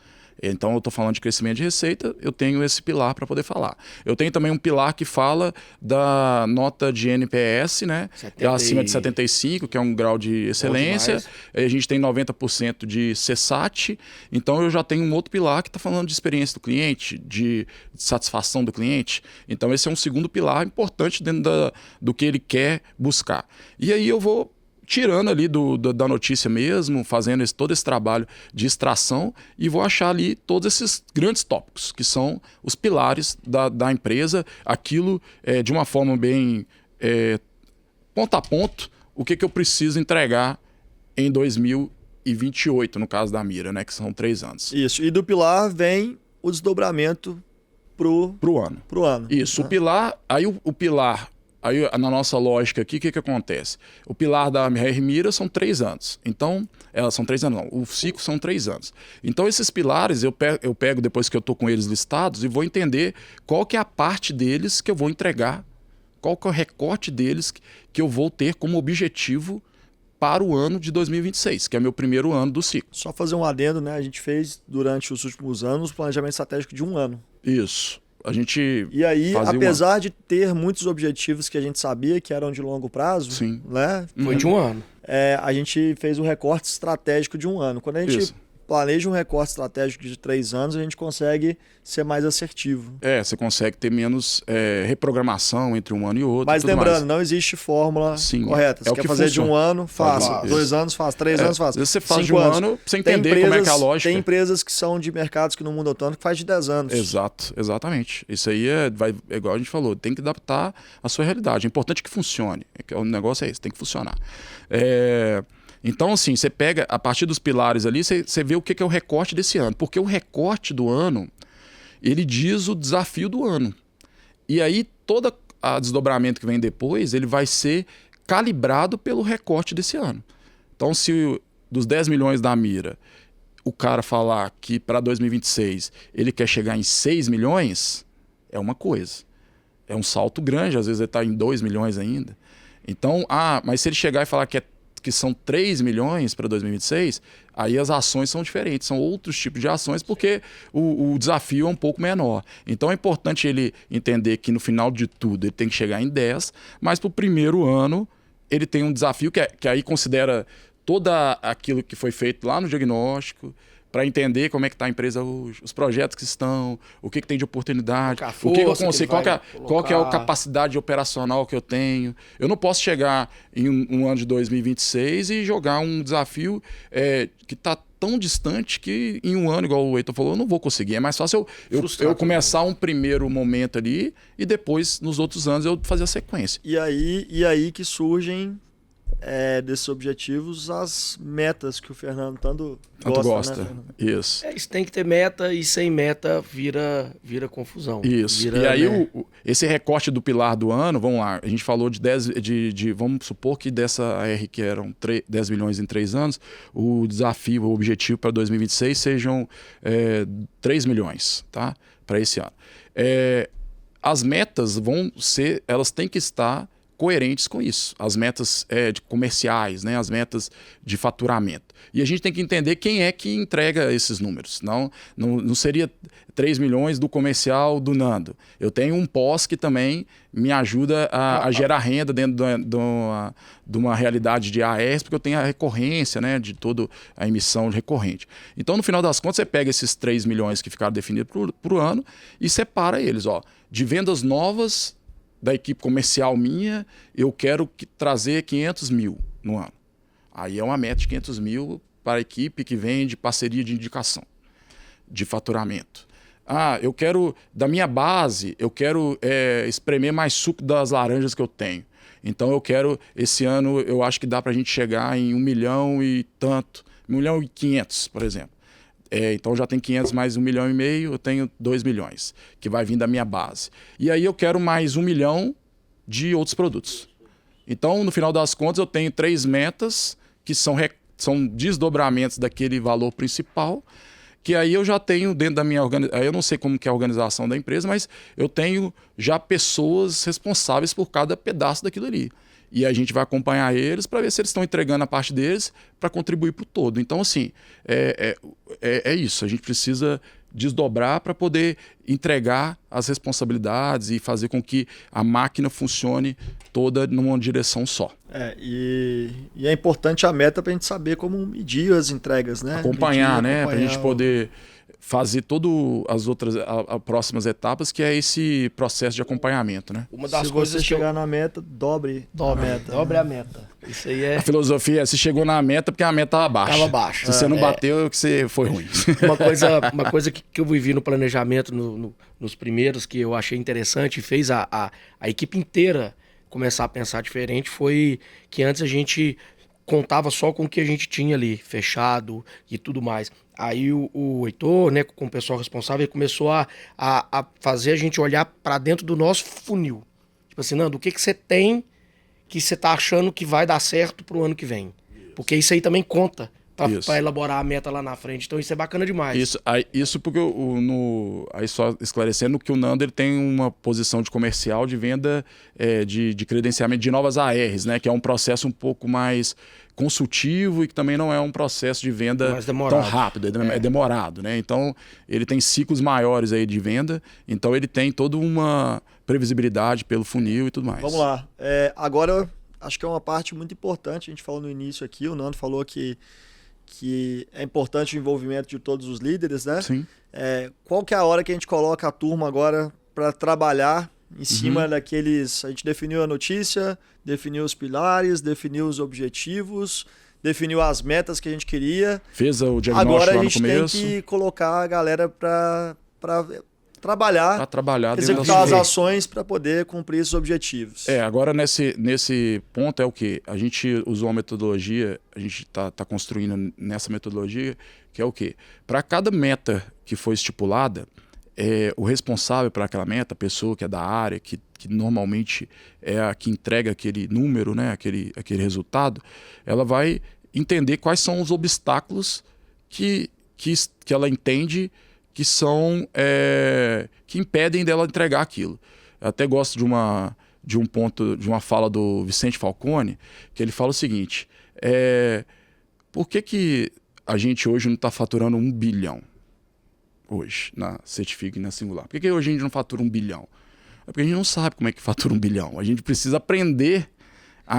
Então, eu estou falando de crescimento de receita, eu tenho esse pilar para poder falar. Eu tenho também um pilar que fala da nota de NPS, né? Acima de 75, que é um grau de excelência. A gente tem 90% de CSAT. Então, eu já tenho um outro pilar que está falando de experiência do cliente, de satisfação do cliente. Então, esse é um segundo pilar importante dentro do que ele quer buscar. E aí eu vou tirando ali da notícia mesmo, fazendo todo esse trabalho de extração e vou achar ali todos esses grandes tópicos, que são os pilares da empresa, aquilo de uma forma bem ponto a ponto, o que eu preciso entregar em 2028, no caso da Mira, né, que são 3 anos. Isso, e do pilar vem o desdobramento pro ano. Isso, né? O pilar, aí o pilar... Aí, na nossa lógica aqui, o que acontece? O pilar da R Mira são 3 anos. Então, elas são 3 anos, não. O ciclo são 3 anos. Então, esses pilares eu pego depois que eu estou com eles listados e vou entender qual que é a parte deles que eu vou entregar, qual que é o recorte deles que eu vou ter como objetivo para o ano de 2026, que é meu primeiro ano do ciclo. Só fazer um adendo, né? A gente fez, durante os últimos anos, um planejamento estratégico de 1 ano. Isso. E aí, apesar de ter muitos objetivos que a gente sabia que eram de longo prazo, sim, né? Foi de 1 ano. A gente fez um recorte estratégico de 1 ano. Quando a gente planeja um recorte estratégico de 3 anos, a gente consegue ser mais assertivo. Você consegue ter menos reprogramação entre um ano e outro. Mas lembrando, não existe fórmula correta. Você quer fazer de 1 ano, faça. 2 anos, faça. 3 anos, faça. Você faz de 1 ano, pra você entender como é que é a lógica. Tem empresas que são de mercados que não mudam tanto, que faz de 10 anos. Exatamente. Isso aí é igual a gente falou, tem que adaptar a sua realidade. É importante que funcione. O negócio é esse, tem que funcionar. Então, assim, você pega, a partir dos pilares ali, você vê o que é o recorte desse ano. Porque o recorte do ano, ele diz o desafio do ano. E aí, todo o desdobramento que vem depois, ele vai ser calibrado pelo recorte desse ano. Então, se dos 10 milhões da Mira, o cara falar que para 2026 ele quer chegar em 6 milhões, é uma coisa. É um salto grande, às vezes ele está em 2 milhões ainda. Então, mas se ele chegar e falar que são 3 milhões para 2026, aí as ações são diferentes, são outros tipos de ações, porque o desafio é um pouco menor. Então é importante ele entender que no final de tudo ele tem que chegar em 10, mas para o primeiro ano ele tem um desafio que aí considera todo aquilo que foi feito lá no diagnóstico, para entender como é que está a empresa hoje, os projetos que estão, o que tem de oportunidade, o que eu consigo, qual que é a capacidade operacional que eu tenho. Eu não posso chegar em um ano de 2026 e jogar um desafio que está tão distante que em um ano, igual o Heitor falou, eu não vou conseguir. É mais fácil eu começar um primeiro momento ali e depois, nos outros anos, eu fazer a sequência. E aí que surgem desses objetivos as metas que o Fernando tanto gosta. Né, isso. Isso tem que ter meta, e sem meta vira confusão. Isso. E aí esse recorte do pilar do ano, vamos lá, a gente falou de 10, vamos supor que dessa AR que eram 10 milhões em 3 anos, o desafio, o objetivo para 2026 sejam 3 milhões, tá? Para esse ano. As metas elas têm que estar coerentes com isso. As metas comerciais, né? As metas de faturamento. E a gente tem que entender quem é que entrega esses números. Não seria 3 milhões do comercial do Nando. Eu tenho um pós que também me ajuda a gerar renda dentro de uma realidade de ARs, porque eu tenho a recorrência, né, de toda a emissão recorrente. Então, no final das contas, você pega esses 3 milhões que ficaram definidos para o ano e separa eles. De vendas novas da equipe comercial minha, eu quero trazer 500 mil no ano. Aí é uma meta de 500 mil para a equipe que vende parceria de indicação, de faturamento. Eu quero, da minha base, eu quero espremer mais suco das laranjas que eu tenho. Então eu quero, esse ano, eu acho que dá para a gente chegar em 1 milhão e tanto, 1 milhão e 500, por exemplo. Então já tem 500 mais 1,5 milhão, eu tenho 2 milhões, que vai vir da minha base. E aí eu quero mais 1 milhão de outros produtos. Então, no final das contas, eu tenho 3 metas que são desdobramentos daquele valor principal, que aí eu já tenho dentro da minha organização, eu não sei como que é a organização da empresa, mas eu tenho já pessoas responsáveis por cada pedaço daquilo ali. E a gente vai acompanhar eles para ver se eles estão entregando a parte deles para contribuir para o todo. Então, assim, é isso. A gente precisa desdobrar para poder entregar as responsabilidades e fazer com que a máquina funcione toda numa direção só. E é importante a meta para a gente saber como medir as entregas, né? Acompanhar, né? Para a gente poder fazer todas as outras próximas etapas, que é esse processo de acompanhamento, né? Uma das coisas você chegar na meta, dobre a meta. Dobre a meta. Isso aí A filosofia se chegou na meta porque a meta estava baixa. Estava baixa. Se você não bateu, que você foi ruim. Uma coisa que eu vivi no planejamento nos primeiros, que eu achei interessante e fez a equipe inteira começar a pensar diferente, foi que antes a gente contava só com o que a gente tinha ali, fechado e tudo mais. Aí o Heitor, né, com o pessoal responsável, começou a fazer a gente olhar para dentro do nosso funil. Tipo assim, Nando, o que você tem que você tá achando que vai dar certo pro ano que vem? Porque isso aí também conta para elaborar a meta lá na frente. Então isso é bacana demais. Isso porque aí só esclarecendo que o Nando ele tem uma posição de comercial de venda de credenciamento de novas ARs, né, que é um processo um pouco mais consultivo e que também não é um processo de venda tão rápido, é demorado, né? Então ele tem ciclos maiores aí de venda, então ele tem toda uma previsibilidade pelo funil e tudo mais. Vamos lá. Agora acho que é uma parte muito importante, a gente falou no início aqui, o Nando falou que é importante o envolvimento de todos os líderes, né? Sim. Qual que é a hora que a gente coloca a turma agora para trabalhar em cima daqueles... A gente definiu a notícia, definiu os pilares, definiu os objetivos, definiu as metas que a gente queria. Fez o diagnóstico agora lá no a gente começo. Tem que colocar a galera para trabalhar, executar as ações para poder cumprir esses objetivos. Agora nesse ponto é o quê? A gente usou uma metodologia, a gente tá construindo nessa metodologia, que é o quê? Para cada meta que foi estipulada, o responsável por aquela meta, a pessoa que é da área, que normalmente é a que entrega aquele número, né, aquele resultado, ela vai entender quais são os obstáculos que ela entende que são que impedem dela entregar aquilo. Eu até gosto de uma fala do Vicente Falcone, que ele fala o seguinte: por que a gente hoje não está faturando 1 bilhão? Hoje, na Certifique e na Singular. Por que hoje a gente não fatura 1 bilhão? É porque a gente não sabe como é que fatura 1 bilhão. A gente precisa aprender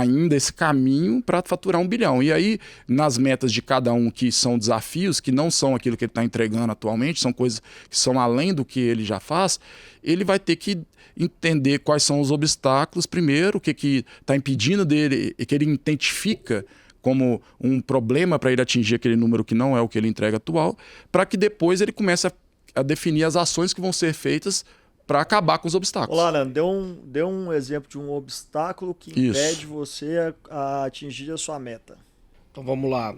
ainda esse caminho para faturar 1 bilhão. E aí, nas metas de cada um, que são desafios, que não são aquilo que ele está entregando atualmente, são coisas que são além do que ele já faz, ele vai ter que entender quais são os obstáculos primeiro, o que está impedindo dele, e que ele identifica como um problema para ele atingir aquele número que não é o que ele entrega atual, para que depois ele comece a definir as ações que vão ser feitas para acabar com os obstáculos. Olá, Leandro, dê um exemplo de um obstáculo que impede você a atingir a sua meta. Então vamos lá.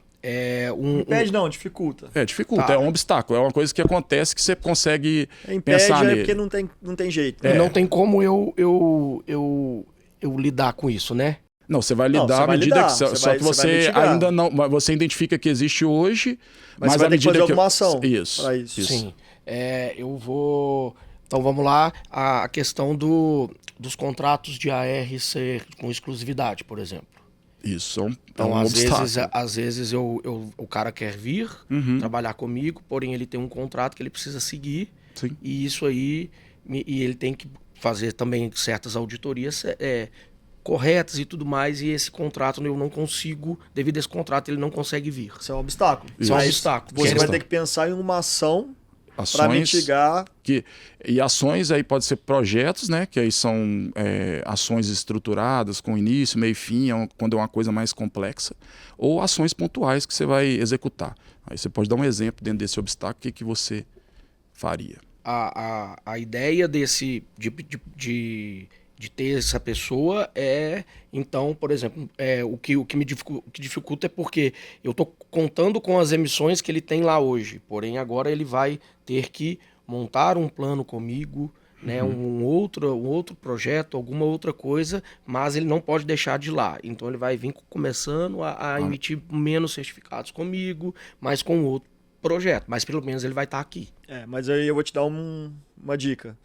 Impede não, dificulta. Dificulta, Tá. é um obstáculo, é uma coisa que acontece que você consegue Impede pensar nele. porque não tem jeito. Não tem como eu lidar com isso, né? Não, você vai lidar Não, você à vai medida lidar, que você só vai- que você vai você mitigar. ainda não, você identifica que existe hoje, Mas você mas vai à ter que medida fazer que alguma ação isso. para isso. Sim. Eu vou... Então vamos lá, a questão dos contratos de AR ser com exclusividade, por exemplo. Isso é um Então, obstáculo. às vezes o cara quer vir trabalhar comigo, porém ele tem um contrato que ele precisa seguir. Sim. E isso aí, e ele tem que fazer também certas auditorias corretas e tudo mais, e esse contrato eu não consigo, devido a esse contrato ele não consegue vir. Isso é um obstáculo. Isso é um Mas obstáculo. Você Que vai é- ter que pensar em uma ação para Ações mitigar. e ações aí pode ser projetos, né? Que aí são ações estruturadas com início, meio e fim, quando é uma coisa mais complexa, ou ações pontuais que você vai executar. Aí você pode dar um exemplo dentro desse obstáculo, o que você faria. A ideia de ter essa pessoa então, por exemplo, o que me dificulta é porque eu estou contando com as emissões que ele tem lá hoje, porém agora ele vai ter que montar um plano comigo, né, um outro projeto, alguma outra coisa, mas ele não pode deixar de lá. Então ele vai vir começando a emitir menos certificados comigo, mas com outro projeto, mas pelo menos ele vai estar aqui. Mas aí eu vou te dar uma dica.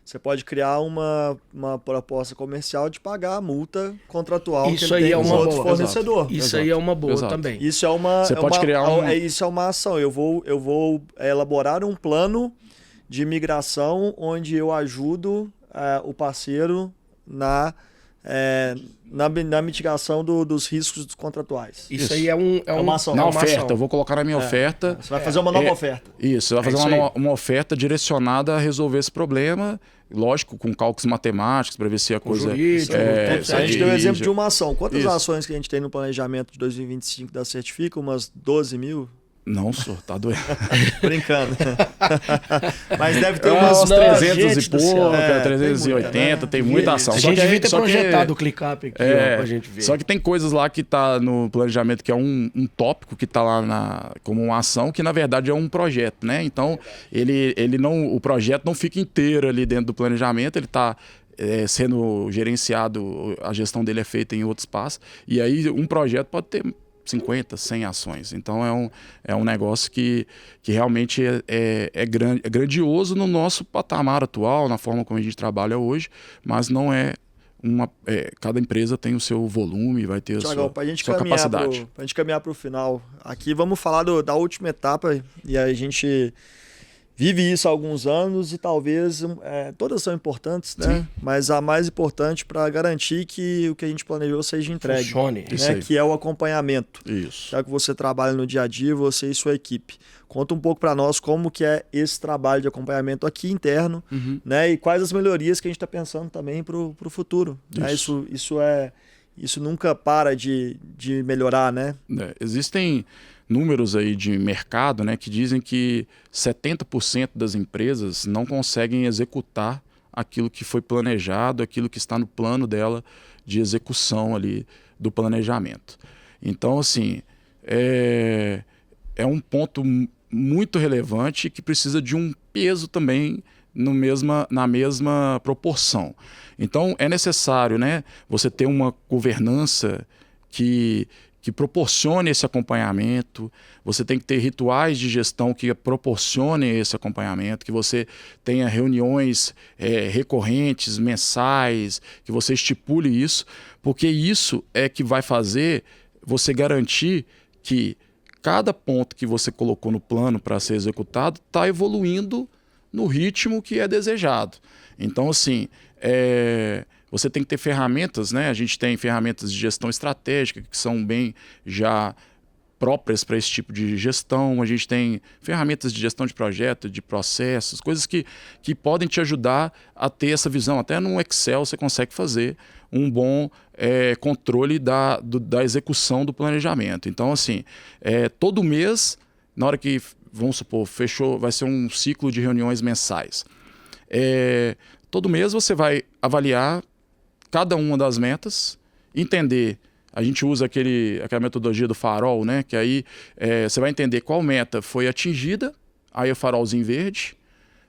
Você pode criar uma proposta comercial de pagar a multa contratual Isso que ele aí tem é com uma outro boa. fornecedor. Isso aí é uma boa Exato. também. Isso é uma. Você pode criar Isso é uma ação. Eu vou elaborar um plano de migração onde eu ajudo o parceiro na mitigação dos riscos contratuais. Isso aí é uma ação. Na uma oferta, ação. eu vou colocar na minha oferta. Você vai fazer uma nova oferta. Isso, você vai fazer isso aí. uma oferta direcionada a resolver esse problema, lógico, com cálculos matemáticos, para ver se a coisa... jurídico, tudo se A gente deu o dirige. exemplo de uma ação. Quantas Isso. ações que a gente tem no planejamento de 2025 da Certifica? Umas 12 mil? Não, senhor, tá doendo. Brincando. Mas deve ter Uns umas 300 gente e do pouco, céu. 380, tem muita ação. A Só gente que- devia ter só que- projetado o ClickUp aqui, ó, pra gente ver. Só que tem coisas lá que tá no planejamento que é um tópico que tá lá como uma ação que na verdade é um projeto, né? Então o projeto não fica inteiro ali dentro do planejamento, ele tá sendo gerenciado, a gestão dele é feita em outro espaço, e aí um projeto pode ter 50, 100 ações. Então é um negócio que realmente é grandioso no nosso patamar atual, na forma como a gente trabalha hoje, mas não é cada empresa tem o seu volume, vai ter Tiagão, sua capacidade. Pra gente caminhar para o final, aqui vamos falar da última etapa, e a gente vive isso há alguns anos e talvez todas são importantes, né? Sim. Mas a mais importante para garantir que o que a gente planejou seja entregue. Funcione. Isso Né? aí. Que é o acompanhamento. Isso. Já que você trabalha no dia a dia, você e sua equipe. Conta um pouco para nós como que é esse trabalho de acompanhamento aqui interno, né? E quais as melhorias que a gente está pensando também para o futuro. Né? Isso nunca para de melhorar, né? Existem números aí de mercado, né, que dizem que 70% das empresas não conseguem executar aquilo que foi planejado, aquilo que está no plano dela de execução ali do planejamento. Então, assim, é um ponto muito relevante que precisa de um peso também na mesma proporção. Então, é necessário, né, você ter uma governança que proporcione esse acompanhamento, você tem que ter rituais de gestão que proporcionem esse acompanhamento, que você tenha reuniões recorrentes, mensais, que você estipule isso, porque isso é que vai fazer você garantir que cada ponto que você colocou no plano para ser executado está evoluindo no ritmo que é desejado. Então, assim, você tem que ter ferramentas, né? A gente tem ferramentas de gestão estratégica que são bem já próprias para esse tipo de gestão. A gente tem ferramentas de gestão de projeto, de processos, coisas que podem te ajudar a ter essa visão. Até no Excel você consegue fazer um bom controle da execução do planejamento. Então, assim, todo mês, na hora que, vamos supor, fechou, vai ser um ciclo de reuniões mensais. Todo mês você vai avaliar cada uma das metas, entender. A gente usa aquela metodologia do farol, né? Que aí você vai entender qual meta foi atingida, aí o farolzinho verde.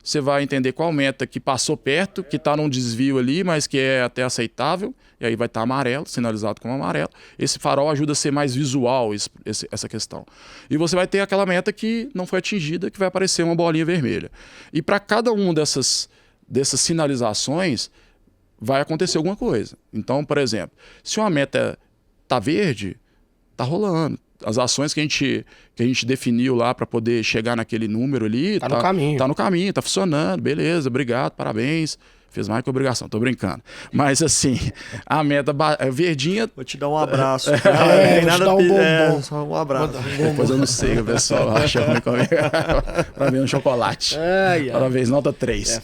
Você vai entender qual meta que passou perto, que está num desvio ali, mas que é até aceitável, e aí vai estar amarelo, sinalizado como amarelo. Esse farol ajuda a ser mais visual essa questão. E você vai ter aquela meta que não foi atingida, que vai aparecer uma bolinha vermelha. E para cada uma dessas sinalizações, vai acontecer alguma coisa. Então, por exemplo, se uma meta tá verde, tá rolando. As ações que a gente definiu lá para poder chegar naquele número ali, tá no caminho. Tá no caminho, tá funcionando, beleza, obrigado, parabéns. Fez mais que obrigação, tô brincando. Mas assim, a meta verdinha... Vou te dar um abraço. Não tem nada dar um bombom. Só um abraço. Depois eu não sei, o pessoal acha ruim comigo. Para ver um chocolate. Parabéns, nota 3.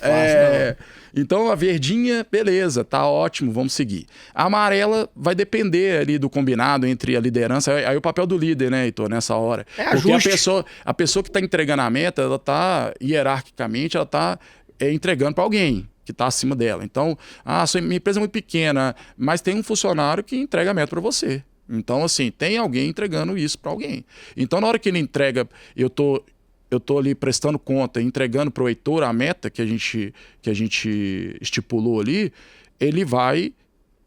Então a verdinha, beleza, tá ótimo, vamos seguir. A amarela vai depender ali do combinado entre a liderança, aí o papel do líder, né, Heitor, nessa hora. Porque a pessoa que está entregando a meta, ela tá hierarquicamente, ela tá entregando para alguém que está acima dela. Então, minha empresa é muito pequena, mas tem um funcionário que entrega a meta para você. Então, assim, tem alguém entregando isso para alguém. Então, na hora que ele entrega, eu tô ali prestando conta, entregando para o Heitor a meta que a gente estipulou ali, ele vai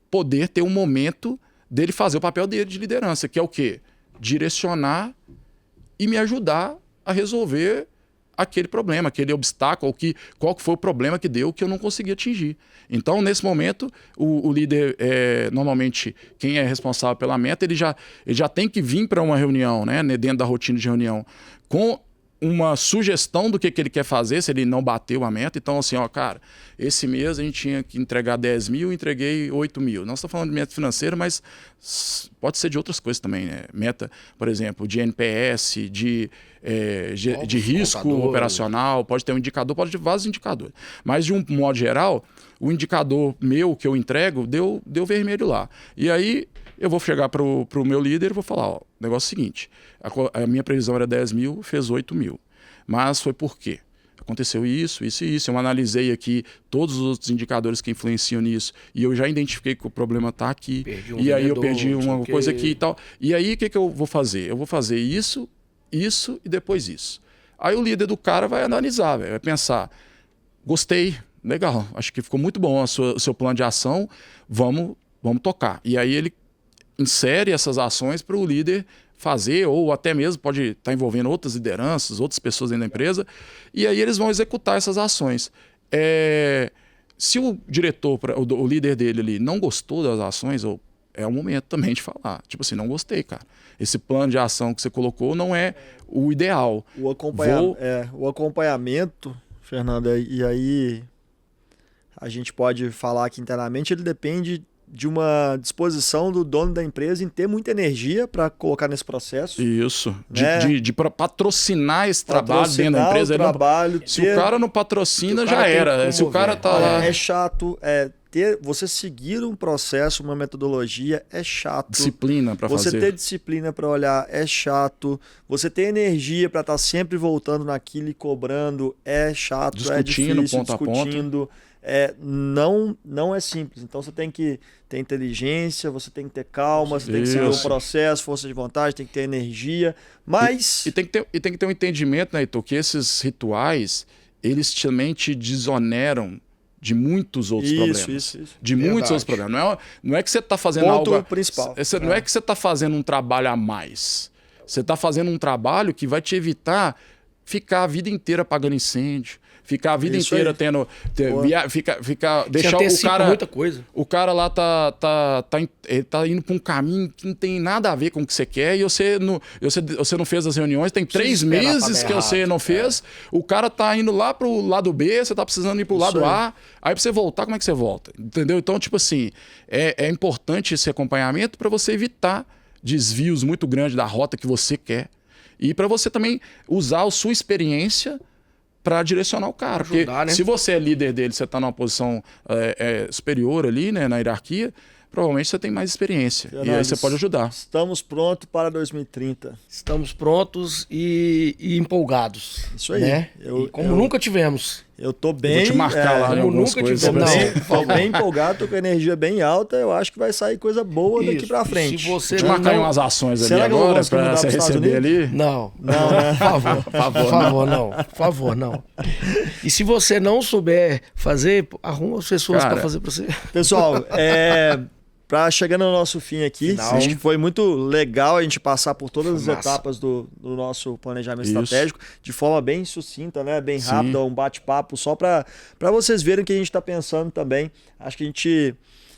poder ter um momento dele fazer o papel dele de liderança, que é o quê? Direcionar e me ajudar a resolver aquele problema, aquele obstáculo, qual que foi o problema que deu que eu não consegui atingir. Então, nesse momento, o líder, normalmente, quem é responsável pela meta, ele já tem que vir para uma reunião, né, dentro da rotina de reunião, com uma sugestão do que ele quer fazer, se ele não bateu a meta. Então, assim, cara, esse mês a gente tinha que entregar 10 mil, entreguei 8 mil. Nós estamos falando de meta financeira, mas pode ser de outras coisas também, né? Meta, por exemplo, de NPS, de risco operacional, pode ter um indicador, pode ter vários indicadores. Mas, de um modo geral, o indicador meu que eu entrego deu vermelho lá. E aí eu vou chegar para o meu líder e vou falar, o negócio é o seguinte, a minha previsão era 10 mil, fez 8 mil. Mas foi por quê? Aconteceu isso, isso e isso. Eu analisei aqui todos os outros indicadores que influenciam nisso e eu já identifiquei que o problema está aqui. E aí eu perdi uma coisa aqui e tal. E aí o que eu vou fazer? Eu vou fazer isso e depois isso. Aí o líder do cara vai analisar, vai pensar, gostei, legal, acho que ficou muito bom o seu plano de ação, vamos tocar. E aí ele insere essas ações para o líder fazer, ou até mesmo pode estar envolvendo outras lideranças, outras pessoas dentro da empresa, e aí eles vão executar essas ações. Se o diretor, o líder dele ali não gostou das ações, é o momento também de falar. Tipo assim, não gostei, cara. Esse plano de ação que você colocou não é o ideal. O acompanhamento, Fernanda, e aí a gente pode falar aqui internamente, ele depende de uma disposição do dono da empresa em ter muita energia para colocar nesse processo. Isso. Né? De patrocinar esse trabalho dentro da empresa. Se o cara não patrocina, já era. Se o cara tá lá... É chato. Você seguir um processo, uma metodologia, é chato. Disciplina para fazer. Você ter disciplina para olhar é chato. Você ter energia para estar sempre voltando naquilo e cobrando é chato, discutindo, é difícil, ponto a ponto. Não é simples. Então você tem que ter inteligência, você tem que ter calma, você tem que seguir o processo, força de vontade, tem que ter energia, mas... E tem que ter um entendimento, né, Heitor, que esses rituais, eles também te desoneram de muitos outros problemas. Isso. De muitos outros problemas. Não é que você está fazendo algo... principal. Não é que você está fazendo um trabalho a mais. Você está fazendo um trabalho que vai te evitar ficar a vida inteira apagando incêndio, ficar a vida inteira tendo... deixar o cara... muita coisa. O cara lá ele tá indo pra um caminho que não tem nada a ver com o que você quer e você não fez as reuniões, tem 3 meses que você não fez, o cara tá indo lá pro lado B, você tá precisando ir pro lado A, aí pra você voltar, como é que você volta? Entendeu? Então, tipo assim, é importante esse acompanhamento para você evitar desvios muito grandes da rota que você quer e para você também usar a sua experiência para direcionar o cara. Ajudar, porque né? Se você é líder dele, você está numa posição superior ali, né, na hierarquia, provavelmente você tem mais experiência. Fernandes, e aí você pode ajudar. Estamos prontos para 2030. Estamos prontos e empolgados. Isso aí. Né? Como nunca tivemos. Eu tô bem... Vou te marcar lá em algumas coisas. Tô bem empolgado, tô com a energia bem alta. Eu acho que vai sair coisa boa daqui pra frente. Se você Vou te marcar em umas ações ali agora pra você receber ali. Não, né? Por favor, não. E se você não souber fazer, arruma as pessoas para fazer para você. Pessoal, para chegando ao nosso fim aqui, acho que foi muito legal a gente passar por todas as etapas do nosso planejamento estratégico de forma bem sucinta, né? Bem rápida, um bate-papo só para vocês verem o que a gente está pensando também. Acho que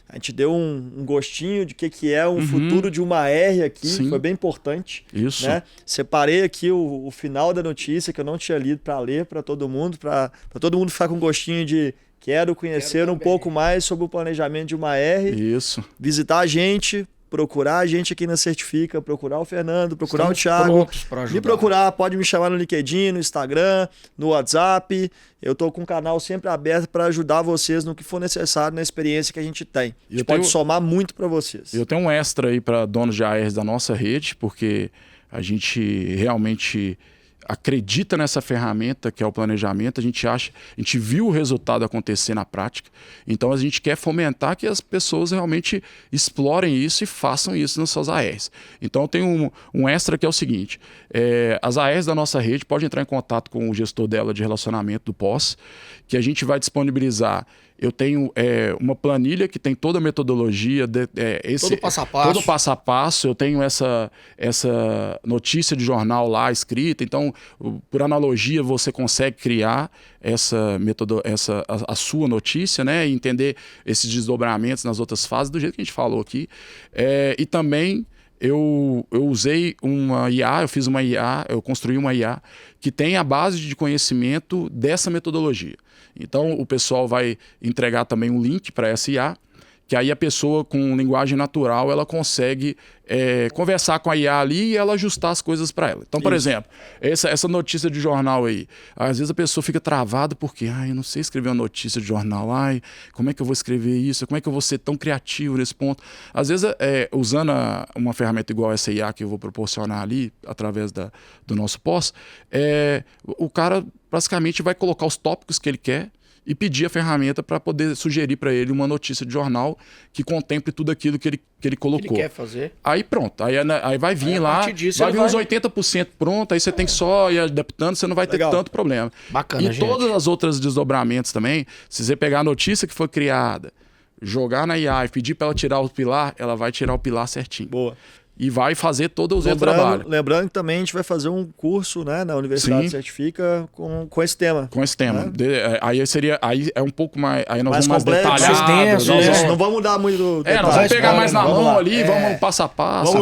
a gente deu um gostinho de que é um futuro de uma R aqui, foi bem importante. Isso. Né? Separei aqui o final da notícia que eu não tinha lido para ler para todo mundo ficar com gostinho de... Quero conhecer um pouco mais sobre o planejamento de uma R. Isso. Visitar a gente, procurar a gente aqui na Certifica, procurar o Fernando, procurar o Thiago. Me procurar, pode me chamar no LinkedIn, no Instagram, no WhatsApp. Eu tô com o canal sempre aberto para ajudar vocês no que for necessário na experiência que a gente tem. A gente pode somar muito para vocês. Eu tenho um extra aí para donos de ARs da nossa rede, porque a gente realmente... acredita nessa ferramenta que é o planejamento, a gente viu o resultado acontecer na prática, então a gente quer fomentar que as pessoas realmente explorem isso e façam isso nas suas ARs. Então eu tenho um extra que é o seguinte, as ARs da nossa rede podem entrar em contato com o gestor dela de relacionamento do POS, que a gente vai disponibilizar. Eu tenho uma planilha que tem toda a metodologia, todo passo a passo. Eu tenho essa notícia de jornal lá escrita. Então, por analogia, você consegue criar a sua notícia, né? E entender esses desdobramentos nas outras fases, do jeito que a gente falou aqui. E também... Eu usei uma IA, eu construí uma IA que tem a base de conhecimento dessa metodologia. Então o pessoal vai entregar também um link para essa IA, que aí a pessoa com linguagem natural ela consegue conversar com a IA ali e ela ajustar as coisas para ela. Então, por exemplo, essa notícia de jornal aí, às vezes a pessoa fica travada porque eu não sei escrever uma notícia de jornal, como é que eu vou escrever isso? Como é que eu vou ser tão criativo nesse ponto? Às vezes, usando uma ferramenta igual essa IA que eu vou proporcionar ali, através do nosso POS, o cara basicamente vai colocar os tópicos que ele quer e pedir a ferramenta para poder sugerir para ele uma notícia de jornal que contemple tudo aquilo que ele colocou. Ele quer fazer. Aí pronto, aí vai vir lá, vai vir uns 80% pronto, aí você tem que só ir adaptando, você não vai ter tanto problema. Bacana, gente. Todas as outras desdobramentos também, se você pegar a notícia que foi criada, jogar na IA e pedir para ela tirar o pilar, ela vai tirar o pilar certinho. Boa. E vai fazer todo o seu trabalho. Lembrando que também a gente vai fazer um curso, né, na Universidade Certifica com esse tema. Com esse tema. Né? Aí é um pouco mais... Aí nós vamos complexo, mais detalhados. Não vamos mudar muito detalhe. Nós vamos pegar mais na mão ali, vamos passo a passo.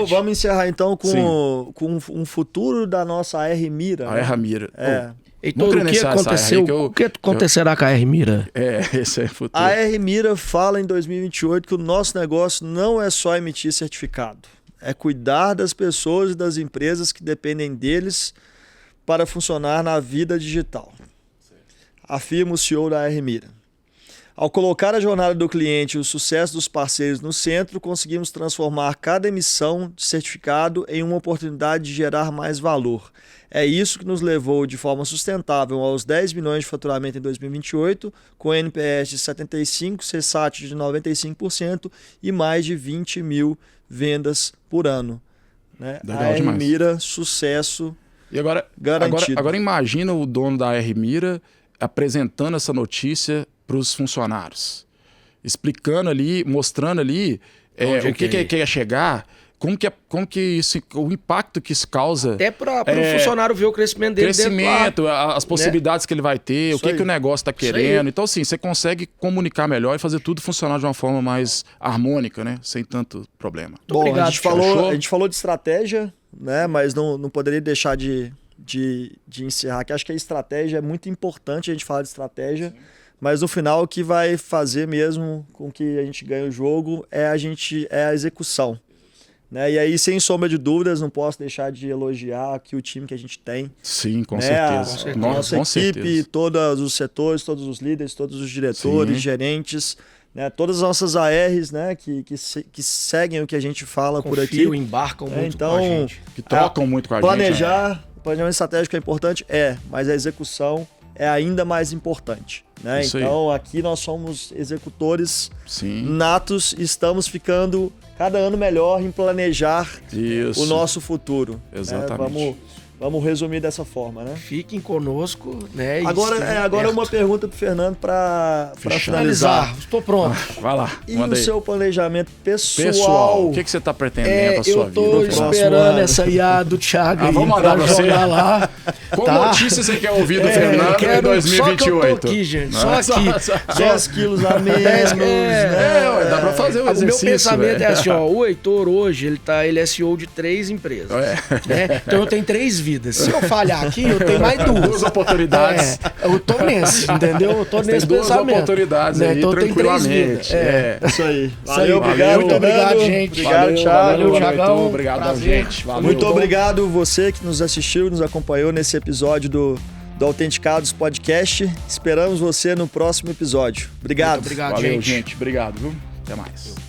Vamos encerrar então com um futuro da nossa R Mira. A R Mira. Heitor, o que aconteceu? O que acontecerá com a R Mira? Esse é o futuro. A R Mira fala em 2028 que o nosso negócio não é só emitir certificado. É cuidar das pessoas e das empresas que dependem deles para funcionar na vida digital. Afirma o CEO da R Mira. Ao colocar a jornada do cliente e o sucesso dos parceiros no centro, conseguimos transformar cada emissão de certificado em uma oportunidade de gerar mais valor. É isso que nos levou de forma sustentável aos 10 milhões de faturamento em 2028, com NPS de 75%, CSAT de 95% e mais de 20 mil vendas por ano. Né? Legal a R demais. Mira, sucesso garantido. Agora imagina o dono da R Mira apresentando essa notícia para os funcionários, explicando ali, mostrando ali o que ia chegar, como que o impacto que isso causa. Até para o funcionário ver o crescimento dele. As possibilidades que ele vai ter, Isso o que o negócio está querendo. Então, assim, você consegue comunicar melhor e fazer tudo funcionar de uma forma mais harmônica, né? Sem tanto problema. Bom, obrigado, a gente falou de estratégia, né? Mas não poderia deixar de encerrar, que acho que a estratégia é muito importante a gente falar de estratégia. Sim. Mas no final o que vai fazer mesmo com que a gente ganhe o jogo é a execução. Né? E aí, sem sombra de dúvidas, não posso deixar de elogiar aqui o time que a gente tem. Sim, com né? certeza. A nossa equipe, todos os setores, todos os líderes, todos os diretores, gerentes, né? Todas as nossas ARs, né? que seguem o que a gente fala por aqui. Embarcam muito então, com a gente. Que trocam muito com a gente. O planejamento estratégico é importante? Mas a execução é ainda mais importante. Né? Então, aqui nós somos executores natos e estamos ficando cada ano melhor em planejar o nosso futuro. Exatamente. Vamos resumir dessa forma, né? Fiquem conosco, né? Agora uma pergunta pro Fernando para finalizar. Estou pronto. Vai lá. E o seu planejamento pessoal? O que você está pretendendo para sua vida? Eu estou esperando essa IA do Thiago aí vamos mandar pra você jogar lá. Qual notícia você quer ouvir do Fernando em 2028? Só que eu tô aqui, gente. Só aqui. 10 quilos a menos. Dá para fazer o exercício. O meu pensamento é assim, o Heitor hoje, ele é CEO de 3 empresas. Né? Então eu tenho 3 vidas. Se eu falhar aqui, eu tenho mais 2. 2 oportunidades. Eu tô nesse, entendeu? Eu tô nesse pensamento. 2 oportunidades aí, então tranquilamente. Isso aí. Valeu, obrigado. Muito obrigado, gente. Obrigado, Thiago. Thiagão. Obrigado, gente. Valeu. Muito obrigado você que nos assistiu, nos acompanhou nesse episódio do Autenticados Podcast. Esperamos você no próximo episódio. Obrigado. Muito obrigado, Valeu, gente. Obrigado, viu? Até mais.